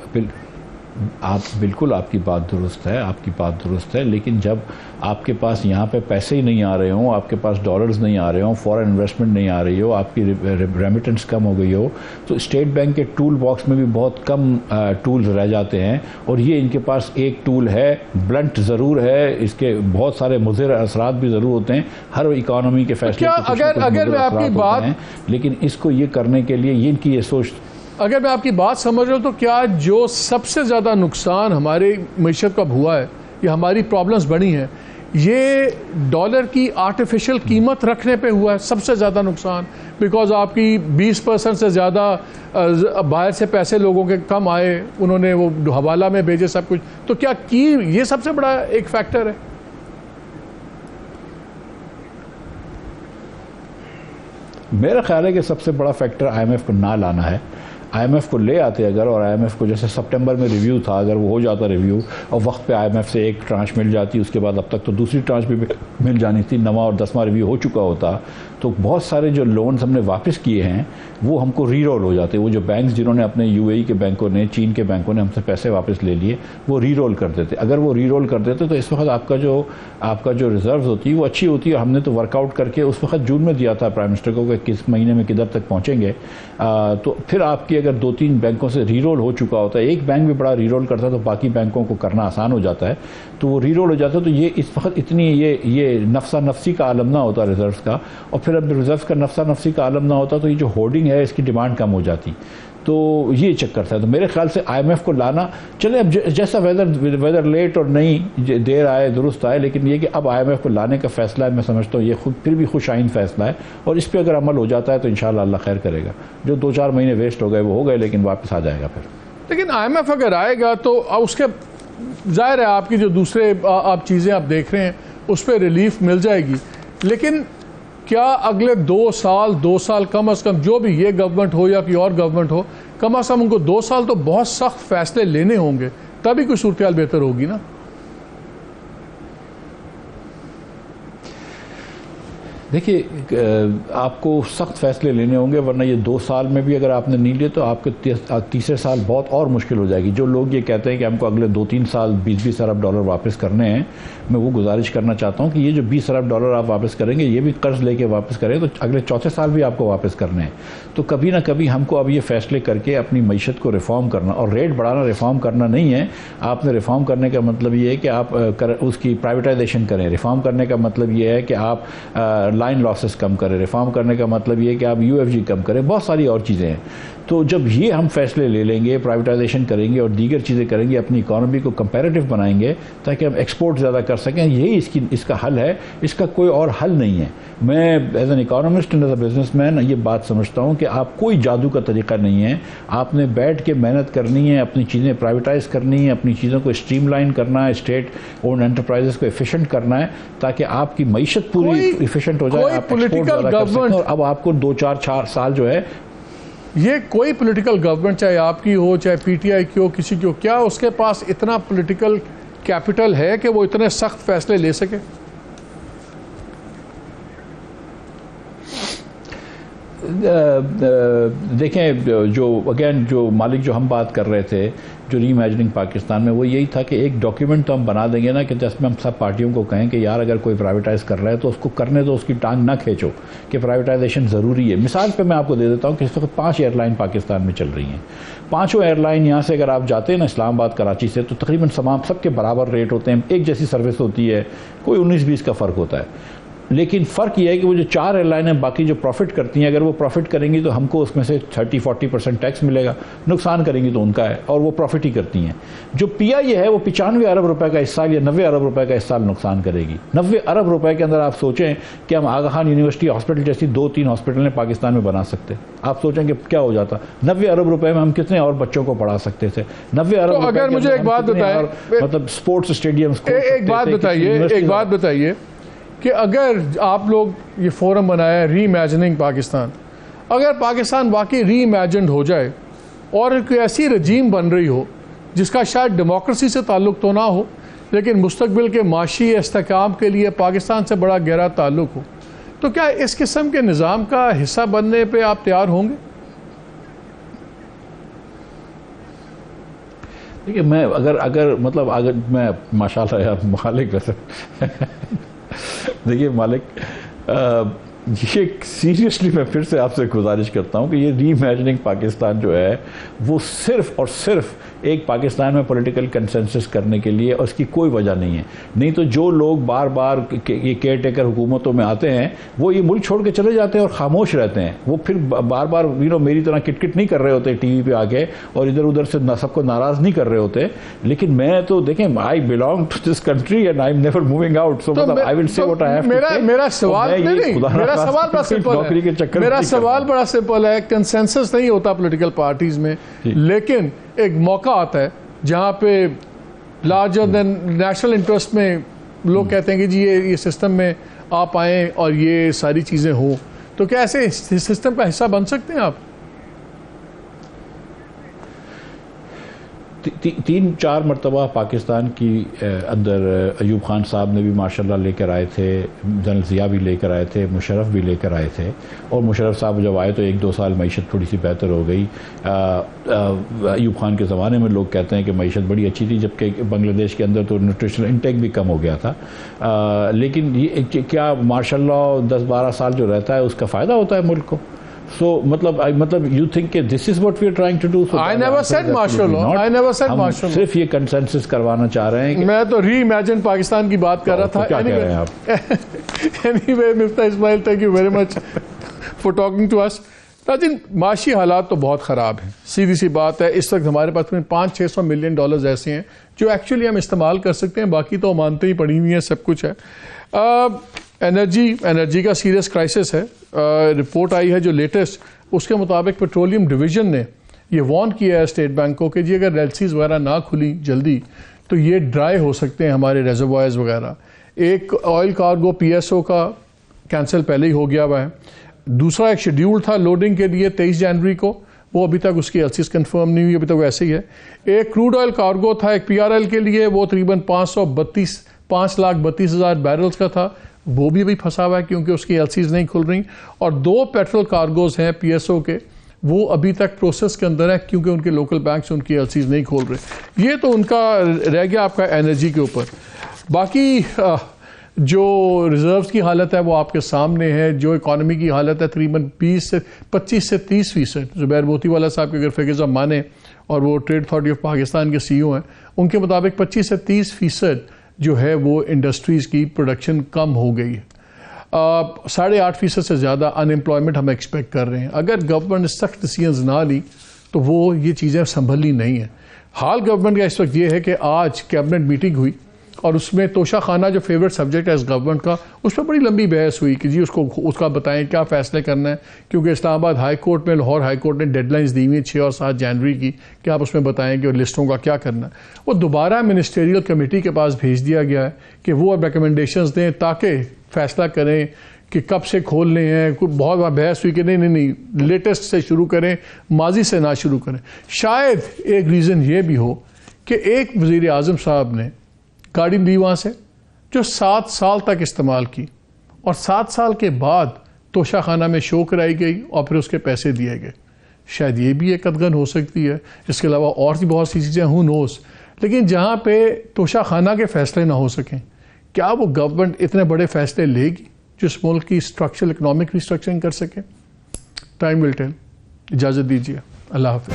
آپ کی بات درست ہے, لیکن جب آپ کے پاس یہاں پہ پیسے ہی نہیں آ رہے ہوں, آپ کے پاس ڈالرز نہیں آ رہے ہوں, فورن انویسٹمنٹ نہیں آ رہی ہو, آپ کی ریمیٹنس کم ہو گئی ہو, تو اسٹیٹ بینک کے ٹول باکس میں بھی بہت کم ٹولز رہ جاتے ہیں. اور یہ ان کے پاس ایک ٹول ہے, بلنٹ ضرور ہے, اس کے بہت سارے مضر اثرات بھی ضرور ہوتے ہیں. ہر اکانومی کے فیصلے اگر میں آپ کی بات, لیکن اس کو یہ کرنے کے لیے یہ ان کی یہ سوچ, اگر میں آپ کی بات سمجھ رہا ہوں تو کیا جو سب سے زیادہ نقصان ہماری معیشت کا ہوا ہے یا ہماری پرابلمز بڑی ہیں, یہ ڈالر کی آرٹیفیشل قیمت رکھنے پہ ہوا ہے سب سے زیادہ نقصان. بیکاز آپ کی 20% سے زیادہ باہر سے پیسے لوگوں کے کم آئے, انہوں نے وہ حوالہ میں بھیجے سب کچھ, تو کیا یہ سب سے بڑا ایک فیکٹر ہے؟ میرا خیال ہے کہ سب سے بڑا فیکٹر IMF کو نہ لانا ہے. آئی ایم ایف کو لے آتے اگر، اور آئی ایم ایف کو جیسے سپٹمبر میں ریویو تھا، اگر وہ ہو جاتا ریویو اور وقت پہ آئی ایم ایف سے ایک ٹرانچ مل جاتی، اس کے بعد اب تک تو دوسری ٹرانچ بھی مل جانی تھی، 9واں اور 10واں ریویو ہو چکا ہوتا، تو بہت سارے جو لونز ہم نے واپس کیے ہیں وہ ہم کو ری رول ہو جاتے. وہ جو بینکس جنہوں نے اپنے یو اے ای کے بینکوں نے، چین کے بینکوں نے ہم سے پیسے واپس لے لیے، وہ ری رول کر دیتے. اگر وہ ری رول کر دیتے تو اس وقت آپ کا جو ریزروز ہوتی ہے وہ اچھی ہوتی ہے. ہم نے تو ورک آؤٹ کر کے اس وقت جون میں دیا تھا پرائم منسٹر کو کہ کس مہینے میں کدھر تک پہنچیں گے. تو پھر آپ کی اگر 2-3 بینکوں سے ری رول ہو چکا ہوتا ہے، ایک بینک بھی بڑا ری رول کرتا ہے تو باقی بینکوں کو کرنا آسان ہو جاتا ہے، تو وہ ری رول ہو جاتا ہے. تو یہ اس وقت اتنی یہ نفسا نفسی کا عالم نہ ہوتا ریزروز کا، اور پھر اب ریزروز کا نفسا نفسی کا عالم نہ ہوتا تو یہ جو ہولڈنگ ہے اس کی ڈیمانڈ کم ہو جاتی. تو یہ چکر تھا. تو میرے خیال سے آئی ایم ایف کو لانا چلے، اب جیسا ویدر لیٹ اور نہیں دیر آئے درست آئے، لیکن یہ کہ اب آئی ایم ایف کو لانے کا فیصلہ ہے، میں سمجھتا ہوں یہ خود پھر بھی خوش آئند فیصلہ ہے، اور اس پہ اگر عمل ہو جاتا ہے تو انشاءاللہ اللہ خیر کرے گا. جو 2-4 مہینے ویسٹ ہو گئے وہ ہو گئے، لیکن واپس آ جائے گا پھر. لیکن آئی ایم ایف اگر آئے گا تو اس کے ظاہر ہے آپ کی جو دوسرے آپ چیزیں آپ دیکھ رہے ہیں اس پہ ریلیف مل جائے گی، لیکن کیا اگلے 2 سال کم از کم، جو بھی یہ گورنمنٹ ہو یا کوئی اور گورنمنٹ ہو، کم از کم ان کو 2 سال تو بہت سخت فیصلے لینے ہوں گے، تبھی کوئی صورتحال بہتر ہوگی نا؟ دیکھیے آپ کو سخت فیصلے لینے ہوں گے، ورنہ یہ 2 سال میں بھی اگر آپ نے نہیں لیے تو آپ کے تیسرے سال بہت اور مشکل ہو جائے گی. جو لوگ یہ کہتے ہیں کہ ہم کو اگلے 2-3 سال $20 ارب واپس کرنے ہیں، میں وہ گزارش کرنا چاہتا ہوں کہ یہ جو $20 ارب آپ واپس کریں گے، یہ بھی قرض لے کے واپس کریں تو اگلے چوتھے سال بھی آپ کو واپس کرنے ہیں. تو کبھی نہ کبھی ہم کو اب یہ فیصلے کر کے اپنی معیشت کو ریفارم کرنا، اور ریٹ بڑھانا ریفارم کرنا نہیں ہے. آپ نے ریفارم کرنے کا مطلب یہ ہے کہ آپ اس کی پرائیویٹائزیشن کریں. ریفارم کرنے کا مطلب یہ ہے کہ آپ لائن لاسز کم کریں. ریفارم کرنے کا مطلب یہ ہے کہ آپ UFG کم کریں. بہت ساری اور چیزیں ہیں. تو جب یہ ہم فیصلے لے لیں گے، پرائیویٹائزیشن کریں گے اور دیگر چیزیں کریں گے، اپنی اکانومی کو کمپیریٹیو بنائیں گے تاکہ ہم ایکسپورٹ زیادہ کر سکیں، یہی اس کا حل ہے. اس کا کوئی اور حل نہیں ہے. میں as an economist and as a business man یہ بات سمجھتا ہوں کہ آپ کوئی جادو کا طریقہ نہیں ہے. آپ نے بیٹھ کے محنت کرنی ہے، اپنی چیزیں پرائیویٹائز کرنی ہے، اپنی چیزوں کو اسٹریم لائن کرنا ہے، اسٹیٹ اونڈ انٹرپرائزز کو ایفیشینٹ کرنا ہے تاکہ آپ کی معیشت پوری ایفیشینٹ ہو جائے، آپ ایکسپورٹ زیادہ کر سکیں. اور اب آپ کو 2-4 سال جو ہے، یہ کوئی پولیٹیکل گورنمنٹ چاہے آپ کی ہو چاہے PTI کی ہو، کسی کی ہو، کیا اس کے پاس اتنا پولیٹیکل کیپٹل ہے کہ وہ اتنے سخت فیصلے لے سکے؟ دیکھیں جو مالک جو ہم بات کر رہے تھے جو ری امیجننگ پاکستان میں، وہ یہی تھا کہ ایک ڈاکیومنٹ تو ہم بنا دیں گے نا کہ جس میں ہم سب پارٹیوں کو کہیں کہ یار اگر کوئی پرائیویٹائز کر رہا ہے تو اس کو کرنے دو، اس کی ٹانگ نہ کھینچو کہ پرائیویٹائزیشن ضروری ہے. مثال پہ میں آپ کو دے دیتا ہوں کہ اس وقت 5 ایئر لائن پاکستان میں چل رہی ہیں. 5 ایئر لائن یہاں سے اگر آپ جاتے ہیں نا اسلام آباد کراچی سے، تو تقریباً سب کے برابر ریٹ ہوتے ہیں، ایک جیسی سروس ہوتی ہے، کوئی 19-20 کا فرق ہوتا ہے. لیکن فرق یہ ہے کہ وہ جو 4 ایئر لائن ہیں باقی جو پروفٹ کرتی ہیں، اگر وہ پروفٹ کریں گی تو ہم کو اس میں سے 30-40% ٹیکس ملے گا، نقصان کریں گی تو ان کا ہے، اور وہ پروفٹ ہی کرتی ہیں. جو PI ہے وہ 95 ارب روپے کا اس سال یا 90 ارب روپے کا اس سال نقصان کرے گی. 90 ارب روپے کے اندر آپ سوچیں کہ ہم آغا خان یونیورسٹی ہاسپٹل جیسی 2-3 ہاسپٹلیں پاکستان میں بنا سکتے. آپ سوچیں کہ کیا ہو جاتا. 90 ارب روپے میں ہم کتنے اور بچوں کو پڑھا سکتے تھے. 90 ارب روپے. اگر مجھے ایک بات بتائیں، مطلب اسپورٹس اسٹیڈیم، ایک بات بتائیے کہ اگر آپ لوگ یہ فورم بنایا ہے ری امیجننگ پاکستان، اگر پاکستان واقعی ری امیجنڈ ہو جائے اور کوئی ایسی رجیم بن رہی ہو جس کا شاید ڈیموکریسی سے تعلق تو نہ ہو لیکن مستقبل کے معاشی استحکام کے لیے پاکستان سے بڑا گہرا تعلق ہو، تو کیا اس قسم کے نظام کا حصہ بننے پہ آپ تیار ہوں گے؟ دیکھیے میں اگر میں ماشاءاللہ یار مالک ویسے دیکھیے مالک، یہ سیریسلی میں پھر سے آپ سے گزارش کرتا ہوں کہ یہ ری امیجننگ پاکستان جو ہے وہ صرف اور صرف ایک پاکستان میں پولیٹیکل کنسنسس کرنے کے لیے، اور اس کی کوئی وجہ نہیں ہے. نہیں تو جو لوگ بار بار یہ کیئر ٹیکر حکومتوں میں آتے ہیں وہ یہ ملک چھوڑ کے چلے جاتے ہیں اور خاموش رہتے ہیں. وہ پھر بار بار میری طرح کٹ نہیں کر رہے ہوتے ٹی وی پہ آ کے اور ادھر ادھر سے سب کو ناراض نہیں کر رہے ہوتے. لیکن میں تو دیکھیں I belong to this country and I am never moving out, so I will say what I have to سے. میرا سوال بڑا سمپل ہے. کنسنسس نہیں ہوتا پولیٹیکل پارٹیز میں، لیکن ایک موقع آتا ہے جہاں پہ لارجر دین نیشنل انٹرسٹ میں لوگ کہتے ہیں کہ جی یہ سسٹم میں آپ آئیں اور یہ ساری چیزیں ہوں، تو کیا ایسے سسٹم کا حصہ بن سکتے ہیں آپ؟ تین چار مرتبہ پاکستان کی اندر ایوب خان صاحب نے بھی ماشاءاللہ لے کر آئے تھے، جنرل ضیاء بھی لے کر آئے تھے، مشرف بھی لے کر آئے تھے، اور مشرف صاحب جب آئے تو 1-2 سال معیشت تھوڑی سی بہتر ہو گئی۔ ایوب خان کے زمانے میں لوگ کہتے ہیں کہ معیشت بڑی اچھی تھی، جبکہ بنگلہ دیش کے اندر تو نیوٹریشنل انٹیک بھی کم ہو گیا تھا، لیکن یہ کیا ماشاءاللہ 10-12 سال جو رہتا ہے اس کا فائدہ ہوتا ہے ملک کو؟ So, مطلب you think کہ this is what we are trying to do? So I never said martial law. I never said martial law. صرف یہ کنسنسس کروانا چاہ رہے ہیں کہ میں تو ری امیجن پاکستان کی بات کر رہا تھا۔ کیا کہہ رہے ہیں آپ؟ Anyway, Mr. Ismail, thank you very much for talking to us. لیکن معاشی حالات تو بہت خراب ہیں، سیدھی سی بات ہے۔ اس وقت ہمارے پاس $500-600 ملین ایسے ہیں جو ایکچولی ہم استعمال کر سکتے ہیں، باقی تو مانتے ہی پڑی ہوئی ہیں، سب کچھ ہے۔ انرجی کا سیریس کرائسس ہے۔ رپورٹ آئی ہے جو لیٹسٹ، اس کے مطابق پیٹرولیم ڈویژن نے یہ وارن کیا ہے اسٹیٹ بینک کو کہ جی اگر ریلسیز وغیرہ نہ کھلی جلدی تو یہ ڈرائی ہو سکتے ہیں ہمارے ریزروائرز وغیرہ۔ ایک آئل کارگو PSO کا کینسل پہلے ہی ہو گیا ہوا ہے، دوسرا ایک شیڈیول تھا لوڈنگ کے لیے 23 جنوری کو، وہ ابھی تک اس کی LCs کنفرم نہیں ہوئی، ابھی تک ویسے ہی ہے۔ ایک کروڈ آئل کارگو تھا ایک PRL کے لیے، وہ تقریباً 5,32,000 بیرلز کا تھا، وہ بھی ابھی پھنسا ہوا ہے کیونکہ اس کی LCs نہیں کھل رہی۔ اور 2 پیٹرول کارگوز ہیں PSO کے، وہ ابھی تک پروسیس کے اندر ہے کیونکہ ان کے لوکل بینکس ان کی LCs نہیں کھول رہے۔ یہ تو ان کا رہ گیا آپ کا انرجی کے اوپر۔ باقی جو ریزروز کی حالت ہے وہ آپ کے سامنے ہے، جو اکانومی کی حالت ہے تقریباً 25 سے 30%۔ زبیر موتی والا صاحب کے اگر فگرز ہم مانیں، اور وہ ٹریڈ اتھارٹی آف پاکستان کے CEO ہیں، ان کے مطابق 25 سے 30% جو ہے وہ انڈسٹریز کی پروڈکشن کم ہو گئی ہے۔ 8.5% سے زیادہ ان امپلائمنٹ ہم ایکسپیکٹ کر رہے ہیں۔ اگر گورنمنٹ نے سخت ڈیسیژنز نہ لی تو وہ یہ چیزیں سنبھلی نہیں ہیں۔ حال گورنمنٹ کا اس وقت یہ ہے کہ آج کیبنٹ میٹنگ ہوئی اور اس میں توشہ خانہ جو فیوریٹ سبجیکٹ ہے اس گورنمنٹ کا، اس پہ بڑی لمبی بحث ہوئی کہ جی اس کا بتائیں کیا فیصلے کرنا ہے، کیونکہ اسلام آباد ہائی کورٹ میں، لاہور ہائی کورٹ نے ڈیڈ لائنز دی ہوئی ہیں 6 اور 7 جنوری کی کہ آپ اس میں بتائیں کہ لسٹوں کا کیا کرنا ہے۔ وہ دوبارہ منسٹریل کمیٹی کے پاس بھیج دیا گیا ہے کہ وہ اب ریکمنڈیشنز دیں تاکہ فیصلہ کریں کہ کب سے کھولنے ہیں۔ بہت بحث ہوئی کہ نہیں لیٹسٹ سے شروع کریں، ماضی سے نہ شروع کریں۔ شاید ایک ریزن یہ بھی ہو کہ ایک وزیر اعظم صاحب نے گاڑی لی وہاں سے جو 7 سال تک استعمال کی، اور 7 سال کے بعد توشہ خانہ میں شو کرائی گئی اور پھر اس کے پیسے دیے گئے۔ شاید یہ بھی ایک ادغن ہو سکتی ہے، اس کے علاوہ اور بھی بہت سی چیزیں ہو نوز۔ لیکن جہاں پہ توشہ خانہ کے فیصلے نہ ہو سکیں، کیا وہ گورنمنٹ اتنے بڑے فیصلے لے گی جو اس ملک کی اسٹرکچرل اکنامک ریسٹرکچرنگ کر سکے؟ Time will tell. اجازت دیجیے، اللہ حافظ۔